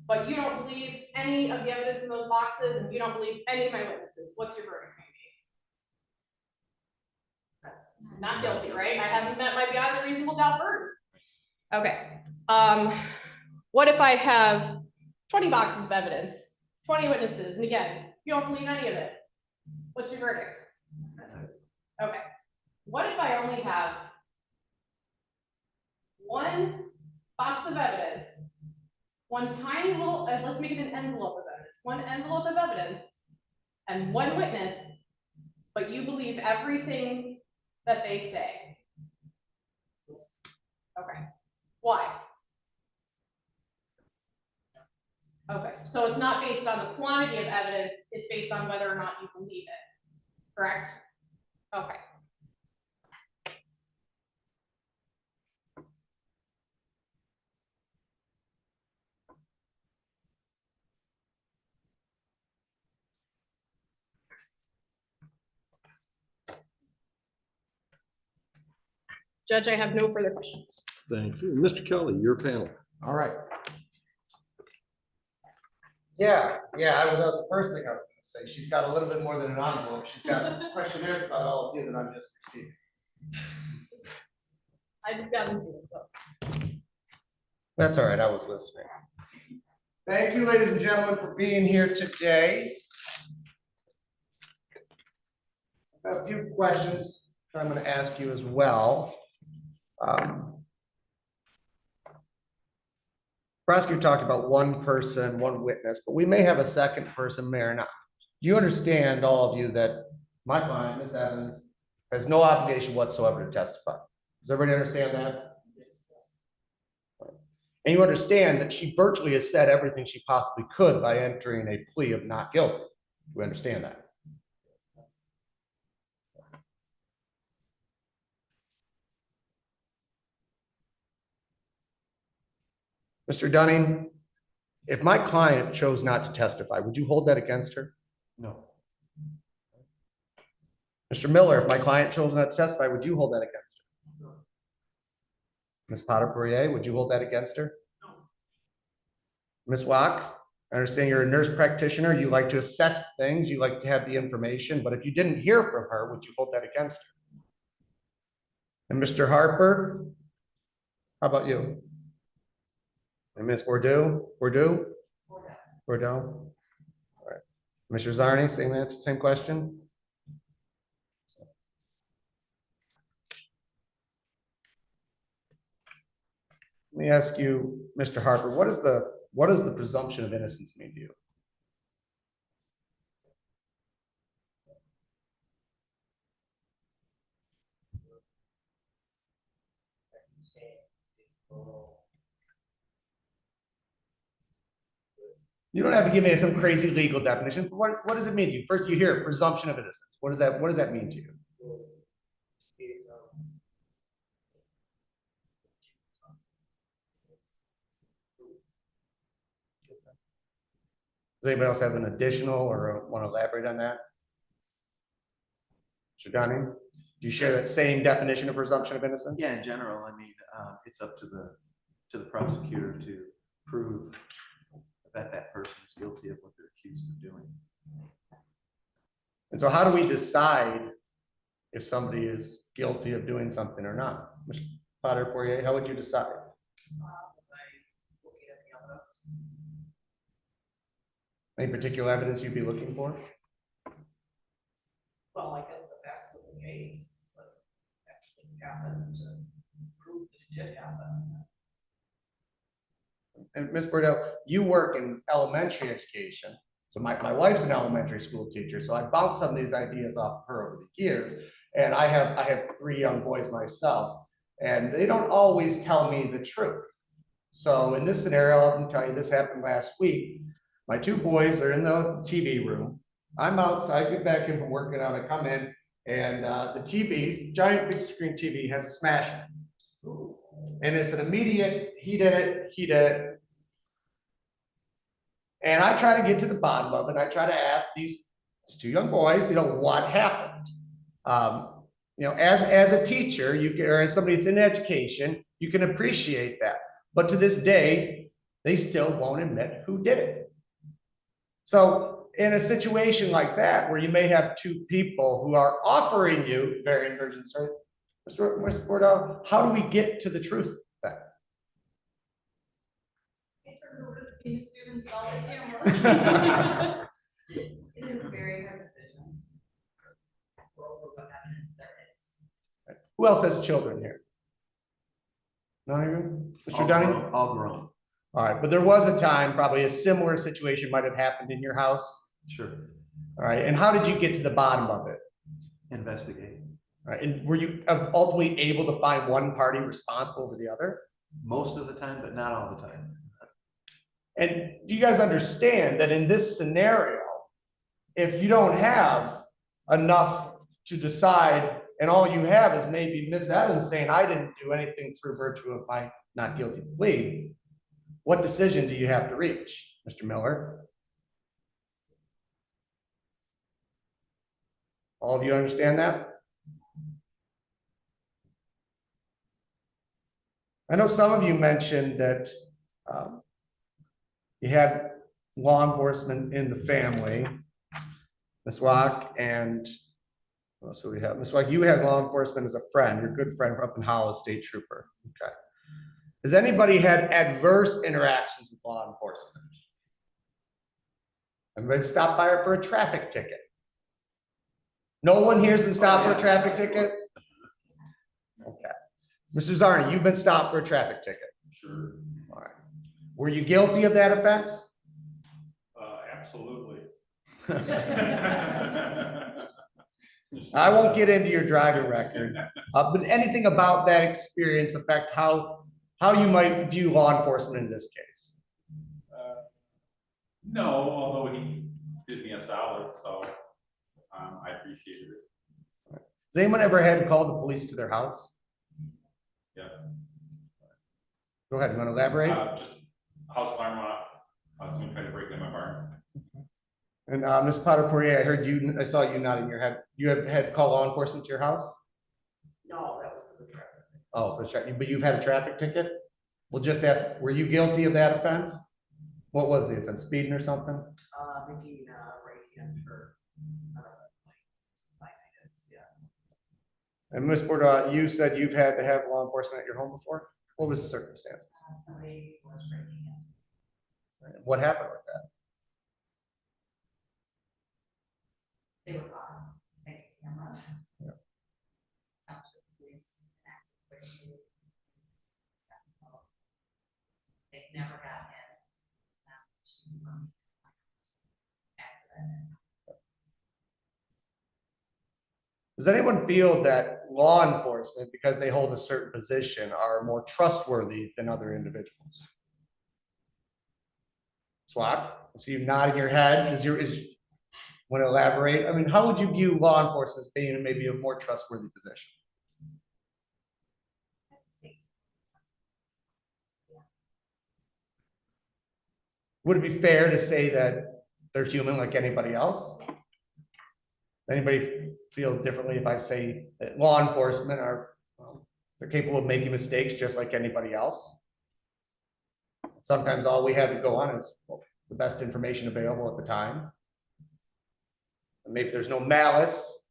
but you don't believe any of the evidence in those boxes, and you don't believe any of my witnesses. What's your verdict gonna be? Not guilty, right? I haven't met my beyond a reasonable doubt burden. Okay, what if I have 20 boxes of evidence, 20 witnesses, and again, you don't believe any of it? What's your verdict? Okay, what if I only have 1 box of evidence, 1 tiny little, let's make it an envelope of evidence, 1 envelope of evidence, and 1 witness, but you believe everything that they say? Okay, why? Okay, so it's not based on the quantity of evidence, it's based on whether or not you believe it, correct? Okay. Judge, I have no further questions. Thank you. Mr. Kelly, your panel. All right. Yeah, that was the first thing I was gonna say. She's got a little bit more than an envelope. She's got questionnaires about all of you that I'm just receiving. I just got into it, so. That's all right, I was listening. Thank you, ladies and gentlemen, for being here today. I have a few questions that I'm gonna ask you as well. Prosecutor talked about 1 person, 1 witness, but we may have a second person, may or not. Do you understand, all of you, that my client, Ms. Evans, has no obligation whatsoever to testify? Does everybody understand that? And you understand that she virtually has said everything she possibly could by entering a plea of not guilty. Do we understand that? Mr. Dunning, if my client chose not to testify, would you hold that against her? No. Mr. Miller, if my client chose not to testify, would you hold that against her? No. Ms. Potter-Poirier, would you hold that against her? No. Ms. Wack, I understand you're a nurse practitioner. You like to assess things. You like to have the information, but if you didn't hear from her, would you hold that against her? And Mr. Harper, how about you? And Ms. Bordeaux? All right. Mr. Zarni, same answer, same question? Let me ask you, Mr. Harper, what does the presumption of innocence mean to you? You don't have to give me some crazy legal definition. What does it mean to you? First, you hear presumption of innocence. What does that mean to you? Does anybody else have an additional or want to elaborate on that? Mr. Dunning, do you share that same definition of presumption of innocence? Yeah, in general, I mean, it's up to the prosecutor to prove that that person is guilty of what they're accused of doing. And so how do we decide if somebody is guilty of doing something or not? Mr. Potter-Poirier, how would you decide? Any particular evidence you'd be looking for? Well, I guess the facts of the case, what actually happened to prove that it did happen. And Ms. Bordeaux, you work in elementary education. So my wife's an elementary school teacher, so I bounced some of these ideas off of her over the years. And I have 3 young boys myself, and they don't always tell me the truth. So in this scenario, I'll tell you, this happened last week. My 2 boys are in the TV room. I'm outside, get back in from working out, I come in, and the TV, giant big screen TV, has a smash in it. And it's an immediate, he did it. And I try to get to the bottom of it. I try to ask these 2 young boys, what happened? You know, as a teacher, you can, or as somebody that's in education, you can appreciate that. But to this day, they still won't admit who did it. So in a situation like that, where you may have two people who are offering you varying versions of stories, Mr. Bordeaux, how do we get to the truth then? These students all the cameras. It is a very hard decision. Go over what evidence there is. Who else has children here? None of you? Mr. Dunning? All grown. All right, but there was a time, probably a similar situation might have happened in your house. Sure. All right, and how did you get to the bottom of it? Investigate. All right, and were you ultimately able to find one party responsible for the other? Most of the time, but not all the time. And do you guys understand that in this scenario, if you don't have enough to decide, and all you have is maybe Ms. Evans saying, I didn't do anything through virtue of my not guilty plea, what decision do you have to reach, Mr. Miller? All of you understand that? I know some of you mentioned that you had law enforcement in the family, Ms. Wack, and so we have Ms. Wack, you had law enforcement as a friend, your good friend up in Howell, state trooper. Okay. Has anybody had adverse interactions with law enforcement? Everybody stopped by her for a traffic ticket? No one here has been stopped for a traffic ticket? Okay. Mr. Zarni, you've been stopped for a traffic ticket? Sure. All right. Were you guilty of that offense? Absolutely. I won't get into your driving record, but anything about that experience affect how you might view law enforcement in this case? No, although he did me a solid, so I appreciated it. Has anyone ever had to call the police to their house? Yeah. Go ahead, you want to elaborate? Just house alarm went off. Someone tried to break in my barn. And Ms. Potter-Poirier, I heard you, I saw you nodding your head. You have had to call law enforcement to your house? No, that was for the traffic. Oh, but you've had a traffic ticket? We'll just ask, were you guilty of that offense? What was the offense, speeding or something? Making right-hand turn. Yeah. And Ms. Bordeaux, you said you've had to have law enforcement at your home before? What was the circumstances? Somebody was breaking in. What happened with that? They were caught, thanks to cameras. Yeah. Township police acted quickly. They never got in. Does anyone feel that law enforcement, because they hold a certain position, are more trustworthy than other individuals? Swap, I see you nodding your head. Want to elaborate? I mean, how would you view law enforcement as being in maybe a more trustworthy position? Would it be fair to say that they're human like anybody else? Anybody feel differently if I say that law enforcement are, they're capable of making mistakes just like anybody else? Sometimes all we have to go on is the best information available at the time. And maybe there's no malice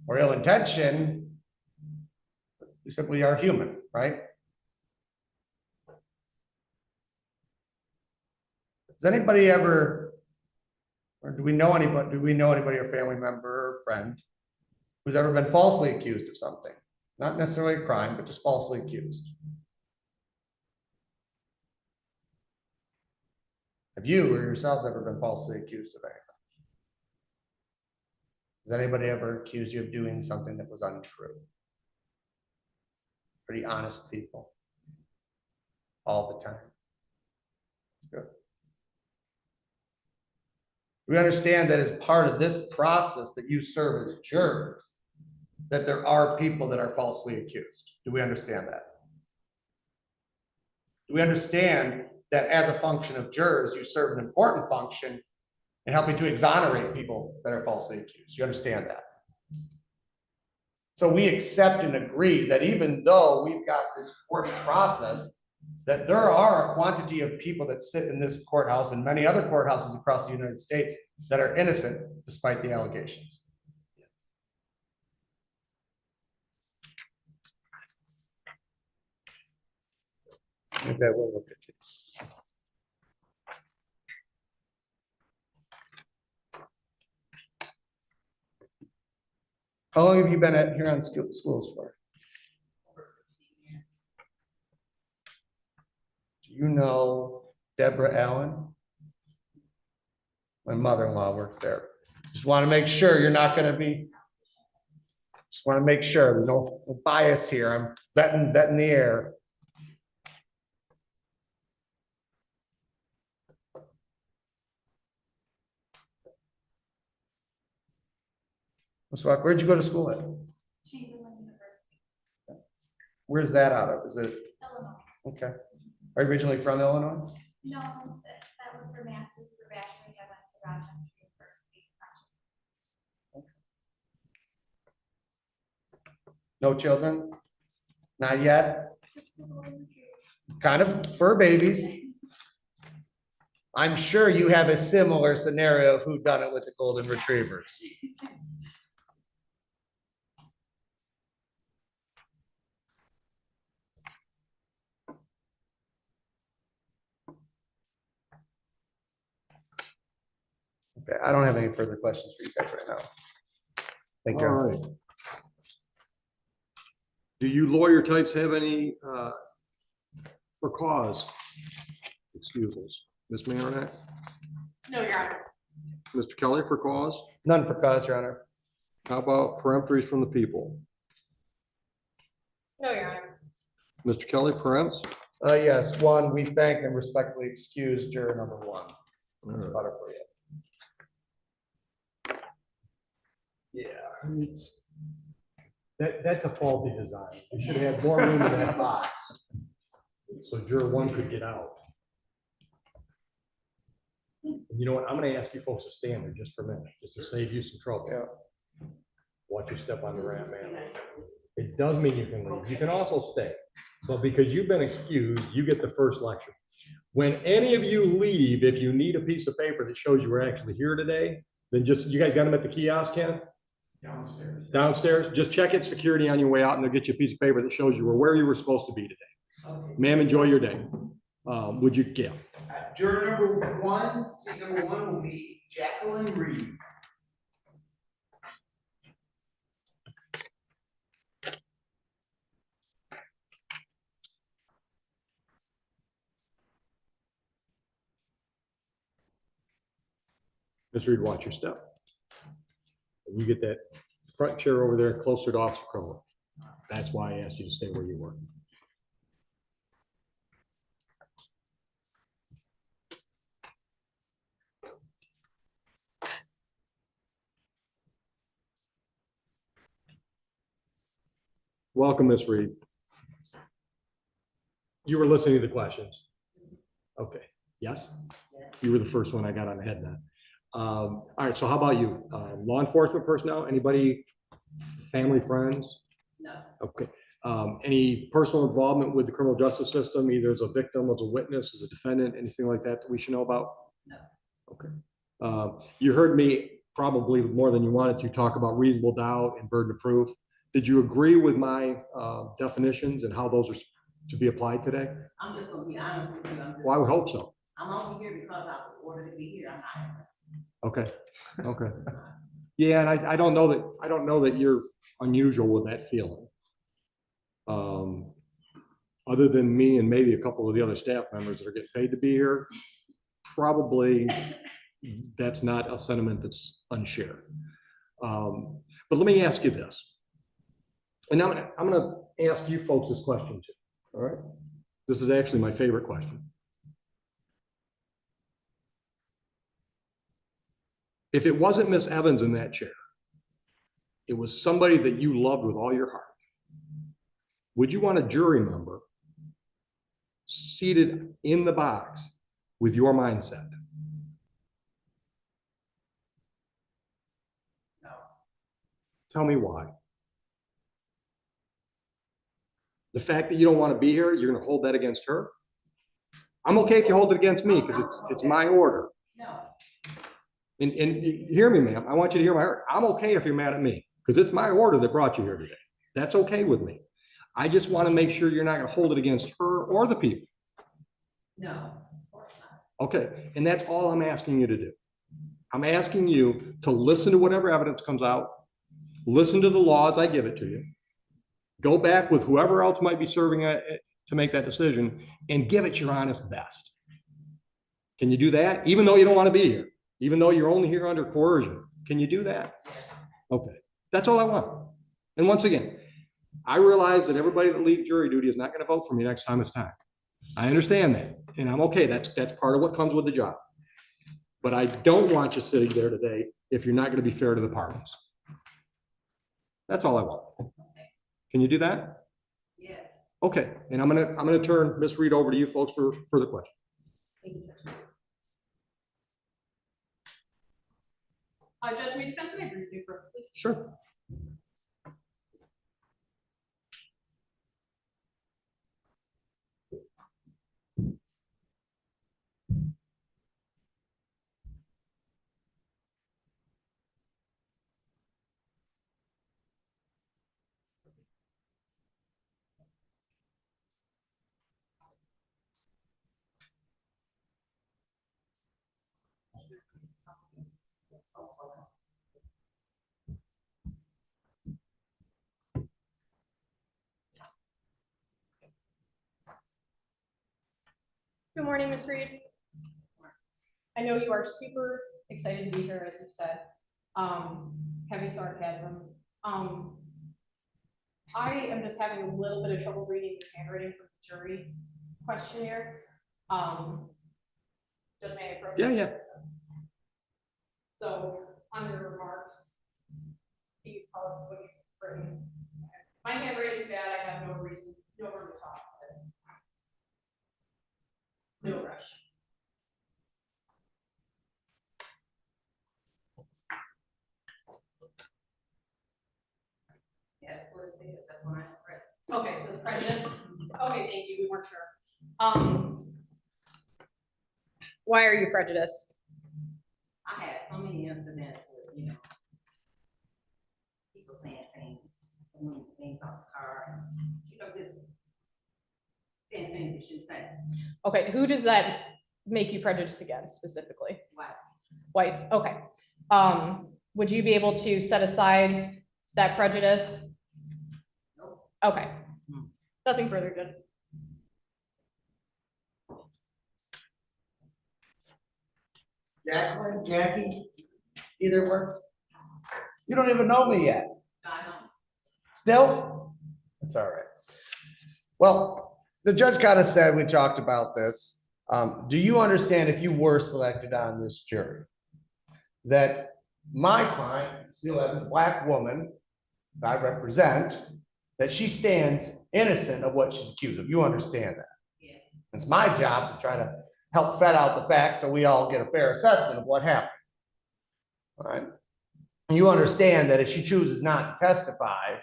or ill intention. We simply are human, right? Does anybody ever, or do we know anybody or family member or friend who's ever been falsely accused of something? Not necessarily a crime, but just falsely accused. Have you or yourselves ever been falsely accused of anything? Has anybody ever accused you of doing something that was untrue? Pretty honest people. All the time. That's good. We understand that as part of this process that you serve as jurors, that there are people that are falsely accused. Do we understand that? Do we understand that as a function of jurors, you serve an important function in helping to exonerate people that are falsely accused? You understand that? So we accept and agree that even though we've got this court process, that there are a quantity of people that sit in this courthouse and many other courthouses across the United States that are innocent despite the allegations. Maybe I will look at this. How long have you been here on schools for? Do you know Deborah Allen? My mother-in-law works there. Just want to make sure you're not going to be. Just want to make sure no bias here. I'm betting the air. So where'd you go to school at? Chamberlain University, Where's that out of? Is it Illinois. okay? Are you originally from Illinois? No, that was for masters, for bachelor's, I went to Rochester University. No children? Not yet? Just a little confused. Kind of fur babies. I'm sure you have a similar scenario of who done it with the golden retrievers. Okay, I don't have any further questions for you guys right now. Thank you. All right. Do you lawyer types have any for cause excusals? Ms. Maronak? No, Your Honor. Mr. Kelly for cause? None for cause, Your Honor. How about peremptories from the people? No, Your Honor. Mr. Kelly, perempts? Yes, one, we thank and respectfully excuse juror number one. That's about it for you. Yeah. That's a faulty design. You should have had more room in that box. So juror one could get out. You know what? I'm gonna ask you folks to stand there just for a minute, just to save you some trouble. Yeah. Watch your step on the ramp, man. It does mean you can leave. You can also stay. But because you've been excused, you get the first lecture. When any of you leave, if you need a piece of paper that shows you were actually here today, then just, you guys got them at the kiosk, Ken? Downstairs. Downstairs? Just check it, security on your way out, and they'll get you a piece of paper that shows you were where you were supposed to be today. Ma'am, enjoy your day. Would you, yeah. Juror number one, seat number one will be Jacqueline Reed. Ms. Reed, watch your step. And you get that front chair over there closer to Officer Crowell. That's why I asked you to stay where you were. Welcome, Ms. Reed. You were listening to the questions. Okay, yes? You were the first one I got on the head now. All right, so how about you? Law enforcement personnel, anybody, family, friends? No. Okay. Any personal involvement with the criminal justice system, either as a victim, as a witness, as a defendant, anything like that that we should know about? No. Okay. You heard me probably more than you wanted to talk about reasonable doubt and burden of proof. Did you agree with my definitions and how those are to be applied today? I'm just gonna be honest with you. Well, I would hope so. I'm only here because I was ordered to be here. I'm not interested. Okay, okay. Yeah, and I don't know that you're unusual with that feeling. Other than me and maybe a couple of the other staff members that are getting paid to be here, probably that's not a sentiment that's unshared. But let me ask you this. And I'm gonna ask you folks this question too, all right? This is actually my favorite question. If it wasn't Miss Evans in that chair, it was somebody that you loved with all your heart, would you want a jury member seated in the box with your mindset? No. Tell me why. The fact that you don't want to be here, you're going to hold that against her? I'm okay if you hold it against me because it's my order. No, And hear me, ma'am. I want you to hear my heart. I'm okay if you're mad at me because it's my order that brought you here today. That's okay with me. I just want to make sure you're not going to hold it against her or the people. no, of course not. Okay, and that's all I'm asking you to do. I'm asking you to listen to whatever evidence comes out, listen to the law as I give it to you, go back with whoever else might be serving to make that decision, and give it your honest best. Can you do that? Even though you don't want to be here, even though you're only here under coercion, can you do that? Okay, that's all I want. And once again, I realize that everybody that leaves jury duty is not going to vote for me next time it's time. I understand that, and I'm okay. That's part of what comes with the job. But I don't want you sitting there today if you're not going to be fair to the parties. That's all I want. Can you do that? Yes. Okay, and I'm gonna turn Ms. Reed over to you folks for further questions. Thank you. Judge, may defense and I agree with you perfectly. Sure. Good morning, Ms. Reed. I know you are super excited to be here, as you said. Heavy sarcasm. I am just having a little bit of trouble reading the handwriting for the jury questionnaire. Just may I approach? Yeah. So, on your remarks, can you tell us what you've written? My handwriting's bad, I have no reason, no room to talk. No rush. Yes, what is it? That's what I read. Okay, so it's prejudice. Okay, thank you, we weren't sure. Why are you prejudiced? I had so many incidents with, people saying things off the car, just saying things you shouldn't say. Okay, who does that make you prejudiced against specifically? Whites. Whites, okay. Would you be able to set aside that prejudice? Nope. Okay. Nothing further, Judge. Jacqueline, Jackie, either works. You don't even know me yet. I know. Still? It's all right. Well, the judge kind of said, we talked about this. Do you understand if you were selected on this jury, that my client, Seal Evans, a black woman that I represent, that she stands innocent of what she's accused of? You understand that? Yes. It's my job to try to help vet out the facts so we all get a fair assessment of what happened. All right. You understand that if she chooses not to testify,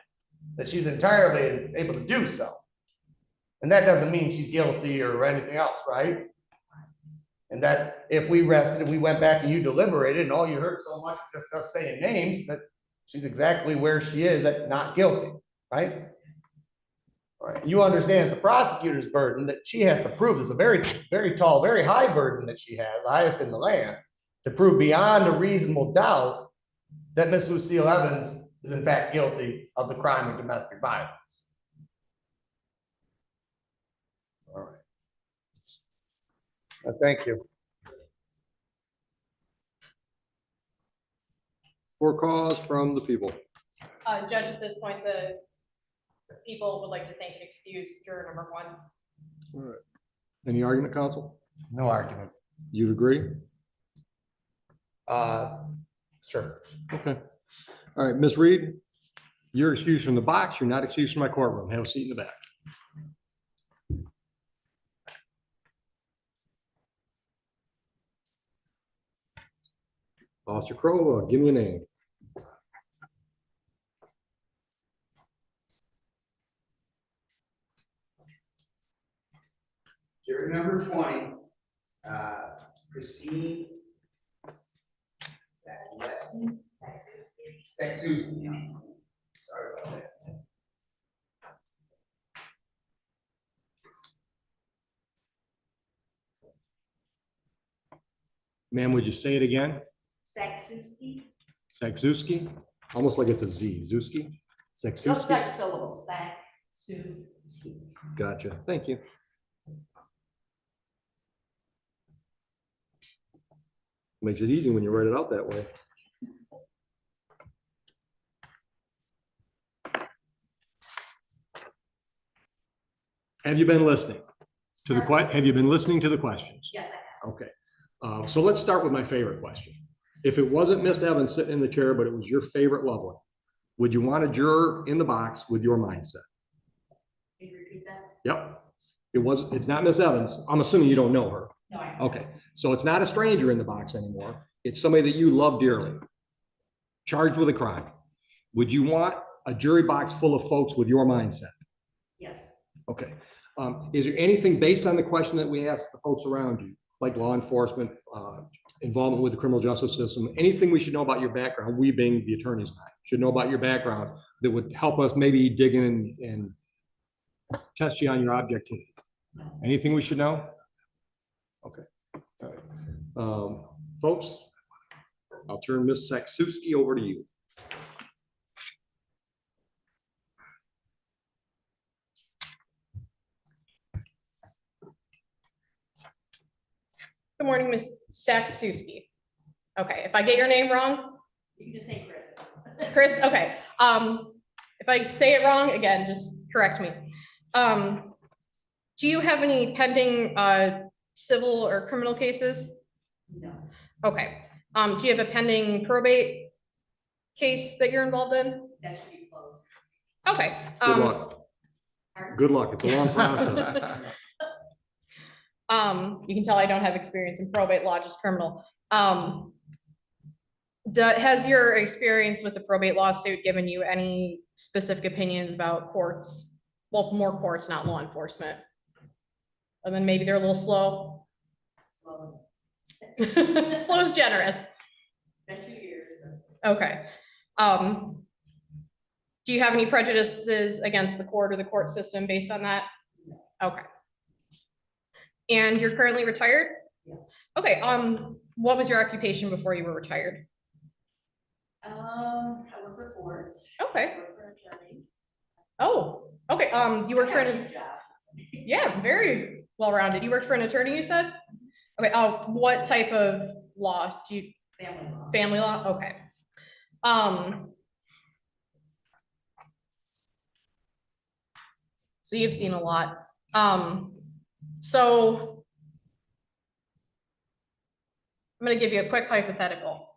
that she's entirely able to do so. And that doesn't mean she's guilty or anything else, right? And that if we rested and we went back and you deliberated and all you heard so much just us saying names, that she's exactly where she is, that not guilty, right? All right. You understand the prosecutor's burden that she has to prove is a very, very tall, very high burden that she has, the highest in the land, to prove beyond a reasonable doubt that Miss Lucille Evans is in fact guilty of the crime of domestic violence. All right. Thank you. For cause from the people. Judge, at this point, the people would like to thank and excuse juror number 1. All right. Any argument, counsel? No argument. You'd agree? Sure. Okay. All right, Ms. Reed, you're excused from the box. You're not excused from my courtroom. Have a seat in the back. Officer Crowe, give me a name. Jury number 20, Christine. Sexuski. Sorry about that. Ma'am, would you say it again? Sexuski. Sexuski? Almost like it's a Z. Zuski? Just Sexuski? like syllables, Sexuski. Gotcha. Thank you. Makes it easy when you write it out that way. Have you been listening to the have you been listening to the questions? Yes, I have. Okay. So let's start with my favorite question. If it wasn't Miss Evans sitting in the chair, but it was your favorite loved one, would you want a juror in the box with your mindset? Can you repeat that? Yep. It's not Miss Evans. I'm assuming you don't know her. No, I. Okay. So it's not a stranger in the box anymore. It's somebody that you love dearly, charged with a crime. Would you want a jury box full of folks with your mindset? Yes. Okay. Is there anything based on the question that we asked the folks around you, like law enforcement, involvement with the criminal justice system, anything we should know about your background, we being the attorneys should know about your background that would help us maybe dig in and test you on your objectivity? Anything we should know? Okay. All right. Folks, I'll turn Ms. Sexuski over to you. Good morning, Ms. Sexuski. Okay, if I get your name wrong, You can just say Chris. Chris, okay. If I say it wrong, again, just correct me. Do you have any pending civil or criminal cases? No. Okay. Do you have a pending probate case that you're involved in? That should be closed. Okay. Good luck. Pardon? Good luck. It's a long process. You can tell I don't have experience in probate law, just criminal. Has your experience with the probate lawsuit given you any specific opinions about courts? Well, more courts, not law enforcement. And then maybe they're a little slow. Well, Slow is generous. been 2 years. But Okay. Do you have any prejudices against the court or the court system based on that? No. Okay. And you're currently retired? Yes. Okay, what was your occupation before you were retired? I work for courts. Okay. I work for an attorney. Oh, okay, you worked for I got an, a job. yeah, very well-rounded. You worked for an attorney, you said? Okay, what type of law do you, Family law. family law? Okay. So you've seen a lot. So I'm gonna give you a quick hypothetical.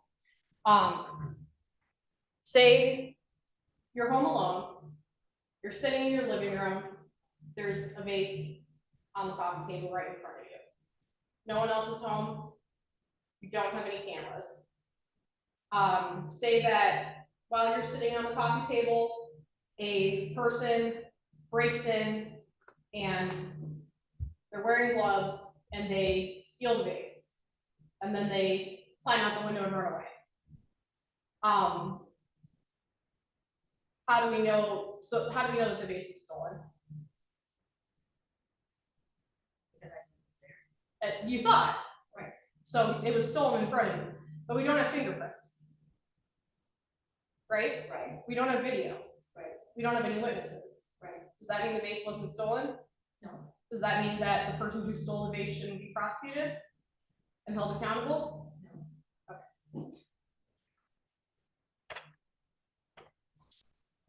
Say you're home alone, you're sitting in your living room, there's a vase on the coffee table right in front of you. No one else is home, you don't have any cameras. Say that while you're sitting on the coffee table, a person breaks in and they're wearing gloves and they steal the vase. And then they climb out the window and run away. How do we know? So how do we know that the vase is stolen? Because I said it's there. You saw it, Right. so it was stolen in front of you, but we don't have fingerprints, right? Right. We don't have video, Right. we don't have any witnesses. Right. Does that mean the vase wasn't stolen? No. Does that mean that the person who stole the vase shouldn't be prosecuted and held accountable? No.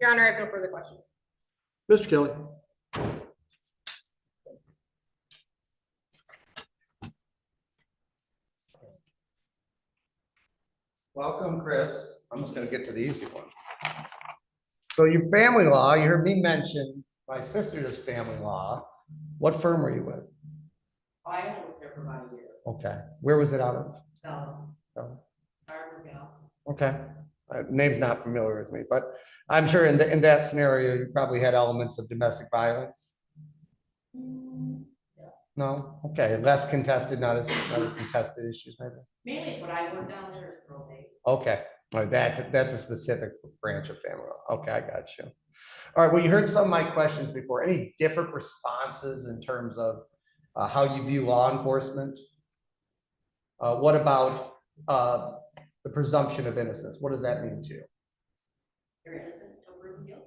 Your Honor, I have no further questions. Mr. Kelly. Welcome, Chris. I'm just gonna get to the easy one. So your family law, you heard me mention my sister does family law. What firm were you with? I only worked there for about a year. Okay, where was it out of? So, Oh, Barbara Gal. okay, name's not familiar with me, but I'm sure in that scenario, you probably had elements of domestic violence. No, okay, less contested, not as contested issues maybe. Mainly it's what I worked on there is probate. Okay, all right, that's a specific branch of family law. Okay, I got you. All right, well, you heard some of my questions before. Any different responses in terms of how you view law enforcement? What about the presumption of innocence? What does that mean to you? You're innocent until proven guilty.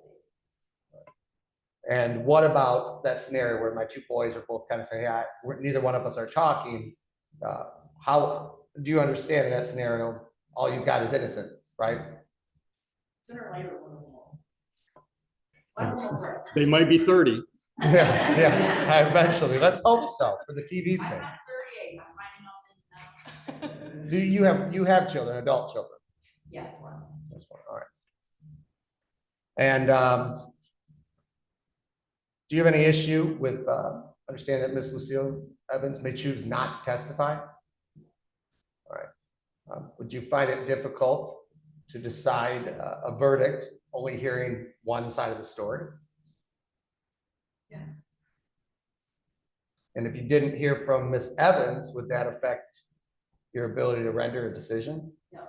And what about that scenario where my two boys are both kind of saying, yeah, neither one of us are talking? How do you understand in that scenario? All you've got is innocence, right? Sooner or later, one will know. They might be 30. Yeah, eventually. Let's hope so for the TV's I'm sake. not 38, I'm finding out things now. Do you have children, adult children? Yeah, one. That's one, all right. And do you have any issue with understanding that Miss Lucille Evans may choose not to testify? All right. Would you find it difficult to decide a verdict only hearing one side of the story? Yeah. And if you didn't hear from Miss Evans, would that affect your ability to render a decision? No.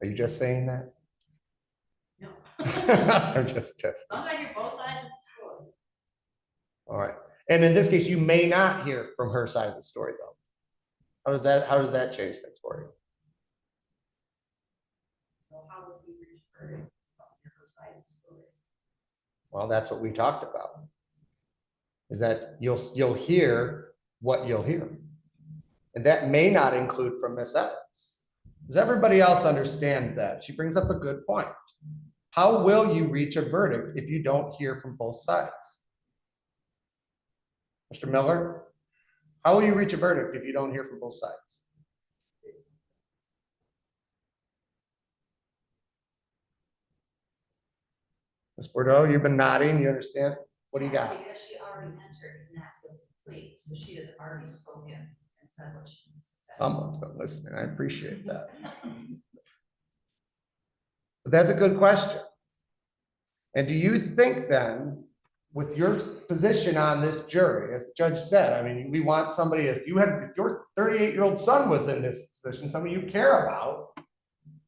Are you just saying that? No. I'm just. I'm gonna hear both sides of the story. All right. And in this case, you may not hear from her side of the story, though. How does that change things for you? So how would we reach a verdict on her side of the story? Well, that's what we talked about. Is that you'll hear what you'll hear. And that may not include from Miss Evans. Does everybody else understand that? She brings up a good point. How will you reach a verdict if you don't hear from both sides? Mr. Miller, how will you reach a verdict if you don't hear from both sides? Ms. Bordeaux, you've been nodding, you understand? What do you got? Because she already entered in that guilty plea, so she has already spoken and said what she needs to say. Someone's been listening, I appreciate that. But that's a good question. And do you think then, with your position on this jury, as the judge said, I mean, we want somebody, if your 38-year-old son was in this position, somebody you care about,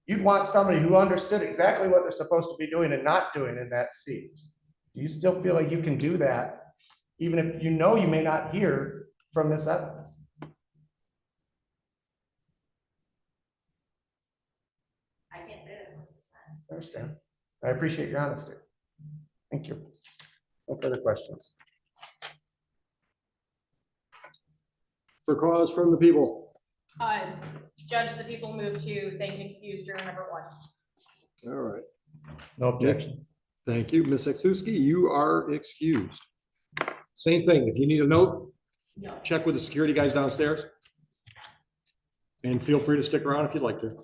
you'd want somebody who understood exactly what they're supposed to be doing and not doing in that seat. Do you still feel like you can do that, even if you know you may not hear from Miss Evans? I can't say that 100%. I understand. I appreciate your honesty. Thank you. No further questions. For cause from the people. Judge, the people move to thank and excuse juror number 1. All right. No objection. Thank you. Ms. Eksuski, you are excused. Same thing. If you need a note, No. check with the security guys downstairs. And feel free to stick around if you'd like to.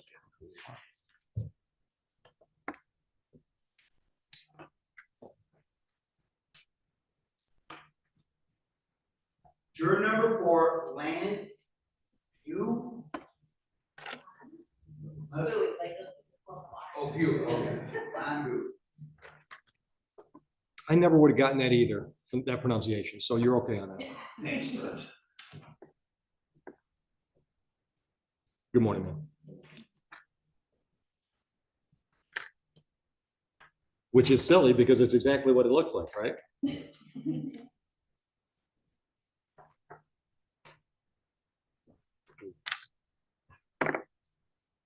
Juror number 4, Land, you? Louis, like this. Oh, you, okay. Land, you. I never would have gotten that either, from that pronunciation, so you're okay on that. Thanks, Judge. Good morning, man. Which is silly because it's exactly what it looks like, right?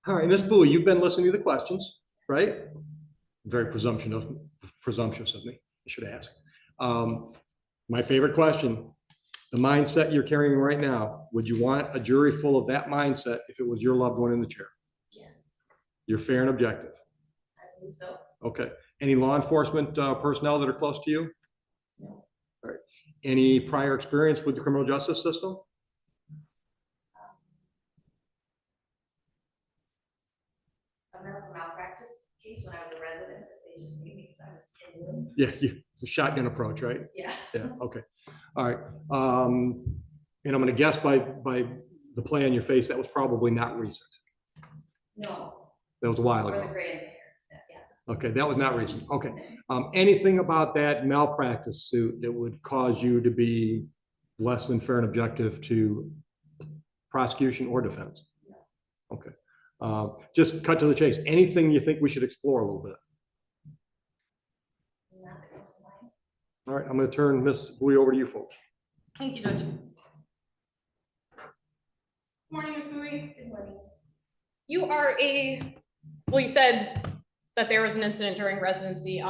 All right, Ms. Bowie, you've been listening to the questions, right? Very presumptuous of me, I should ask. My favorite question, the mindset you're carrying right now, would you want a jury full of that mindset if it was your loved one in the chair? Yes. You're fair and objective. I believe so. Okay. Any law enforcement personnel that are close to you? No. All right. Any prior experience with the criminal justice system? A medical malpractice case when I was a resident, they just knew me because I was in the room. Yeah, the shotgun approach, right? Yeah. Yeah, okay. All right. And I'm going to guess by the play on your face, that was probably not recent. No. That was a while Or the ago. gray in the hair. Yeah. Okay, that was not recent. Okay. Anything about that malpractice suit that would cause you to be less than fair and objective to prosecution or defense? Okay. Just cut to the chase. Anything you think we should explore a little bit? Not that comes to mind. All right, I'm going to turn Ms. Bowie over to you folks. Thank you, Judge. Morning, Ms. Bowie. Good morning. You are well, you said that there was an incident during residency.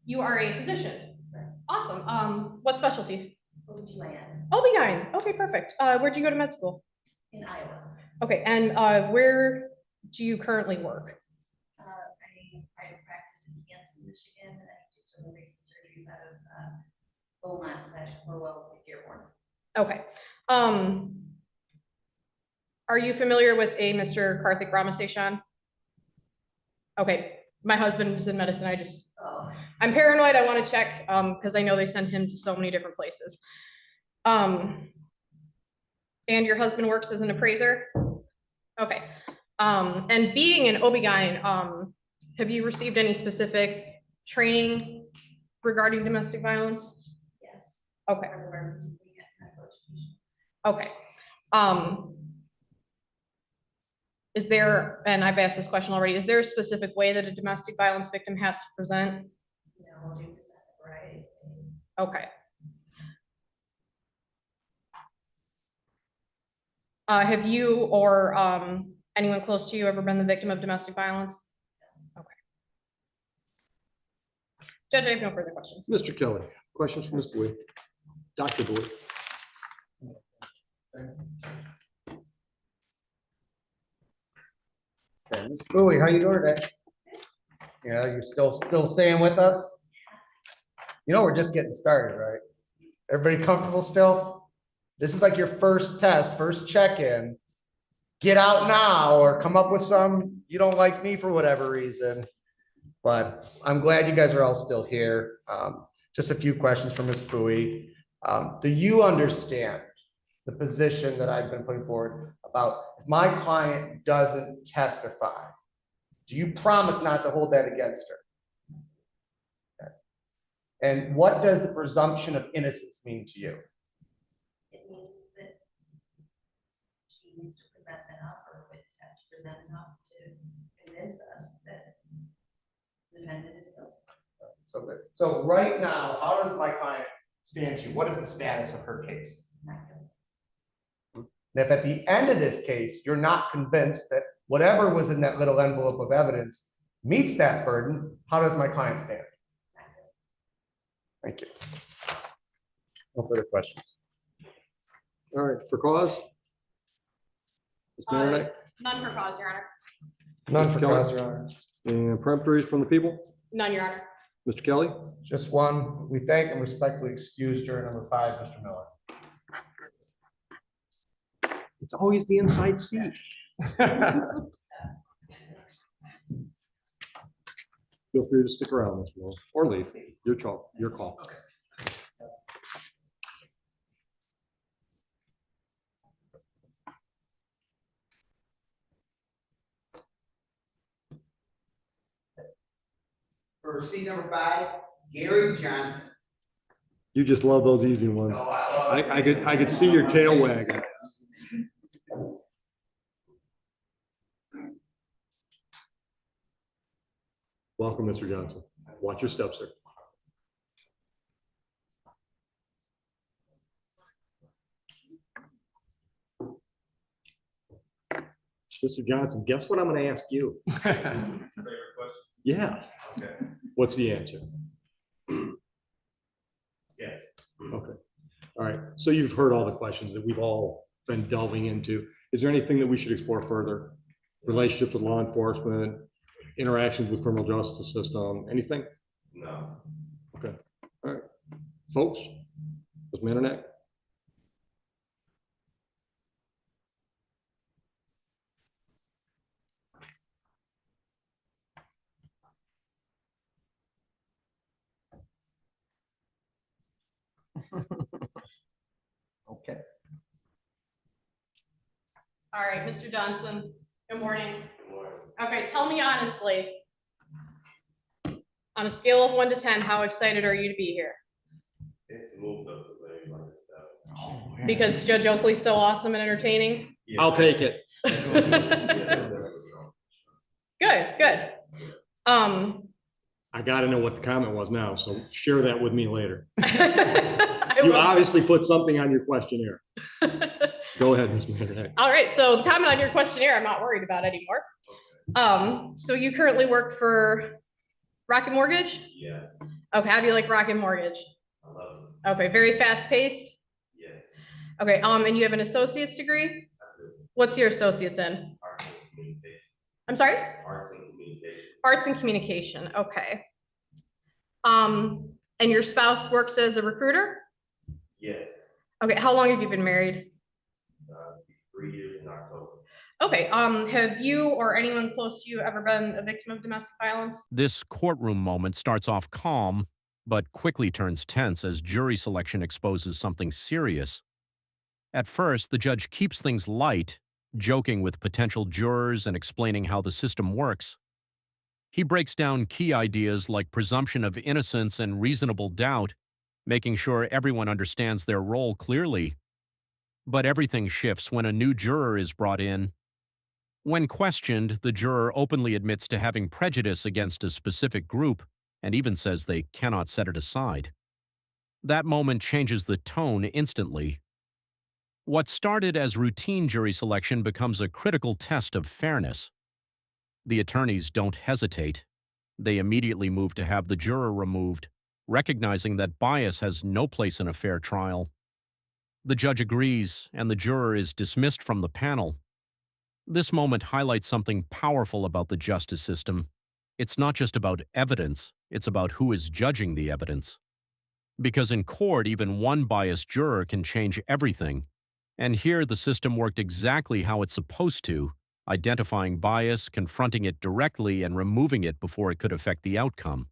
You are a physician. Right. Awesome. What specialty? OBGYN OB-GYN. Okay, perfect. Where'd you go to med school? in Iowa. Okay, and where do you currently work? I practice in Kansas, Michigan, and I do some recent surgeries out of Beaumont/Orwell, Dearborn. Okay. Are you familiar with a Mr. Karthik Ramaseshan? Okay, my husband is in medicine. Oh, I'm paranoid. I want to check because I know they send him to so many different places. And your husband works as an appraiser? Okay. And being an OB-GYN, have you received any specific training regarding domestic violence? yes. Okay. Part of our medical education. Okay. Is there, and I've asked this question already, is there a specific way that a domestic violence victim has to present? You know, we'll do present a variety of things. Okay. Have you or anyone close to you ever been the victim of domestic violence? Okay. Judge, I have no further questions. Mr. Kelly, questions from Ms. Bowie? Dr. Bowie? Okay, Ms. Bowie, how you doing today? Yeah, you're still staying with us? You know, we're just getting started, right? Everybody comfortable still? This is like your first test, first check-in. Get out now or come up with some, you don't like me for whatever reason. But I'm glad you guys are all still here. Just a few questions for Ms. Bowie. Do you understand the position that I've been putting forward about if my client doesn't testify? Do you promise not to hold that against her? Okay. And what does the presumption of innocence mean to you? It means that she needs to present enough, or witnesses have to present enough to convince us that the defendant is guilty. So right now, how does my client stand to you? What is the status of her case? Not guilty. And if at the end of this case, you're not convinced that whatever was in that little envelope of evidence meets that burden, how does my client stand? Not guilty. Thank you. No further questions. All right, for cause? Ms. Maronek? None for cause, Your Honor. None for Kelly? cause, Your Honor. And peremptories from the people? None, Your Honor. Mr. Kelly? Just one, we thank and respectfully excuse juror number 5, Mr. Miller. It's always the inside seat. Feel free to stick around, Ms. Miller, or leave. Your call. Your call. For seat number 5, Gary Johnson. You just love those easy ones. I could see your tail wagging. Welcome, Mr. Johnson. Watch your steps, sir. Mr. Johnson, guess what I'm going to ask you? Favorite question? Yes. Okay. What's the answer? Yes. Okay. All right. So you've heard all the questions that we've all been delving into. Is there anything that we should explore further? Relationships with law enforcement, interactions with criminal justice system, anything? No. Okay. All right. Folks, Ms. Maronek? Okay. All right, Mr. Johnson, good morning. Okay, tell me honestly, on a scale of 1 to 10, how excited are you to be here? It's moved up to maybe like a Because Judge Oakley's so awesome and entertaining? I'll take it. Good, good. I gotta know what the comment was now, so share that with me later. I You will. obviously put something on your questionnaire. Go ahead, Ms. Mayor. All right, so the comment on your questionnaire, I'm not worried about anymore. So you currently work for Rocket Mortgage? Yes, Okay, how do you like Rocket Mortgage? I love Okay, very fast paced? it. Yes, Okay, and you have an associate's degree? I do. What's your associate's in? Arts and communication. I'm sorry? Arts and communication. Arts and communication, okay. And your spouse works as a recruiter? Yes, Okay, how long have you been married? 3 years in October. Okay, have you or anyone close to you ever been a victim of domestic violence? This courtroom moment starts off calm, but quickly turns tense as jury selection exposes something serious. At first, the judge keeps things light, joking with potential jurors and explaining how the system works. He breaks down key ideas like presumption of innocence and reasonable doubt, making sure everyone understands their role clearly. But everything shifts when a new juror is brought in. When questioned, the juror openly admits to having prejudice against a specific group and even says they cannot set it aside. That moment changes the tone instantly. What started as routine jury selection becomes a critical test of fairness. The attorneys don't hesitate. They immediately move to have the juror removed, recognizing that bias has no place in a fair trial. The judge agrees, and the juror is dismissed from the panel. This moment highlights something powerful about the justice system. It's not just about evidence, it's about who is judging the evidence. Because in court, even one biased juror can change everything. And here, the system worked exactly how it's supposed to, identifying bias, confronting it directly, and removing it before it could affect the outcome.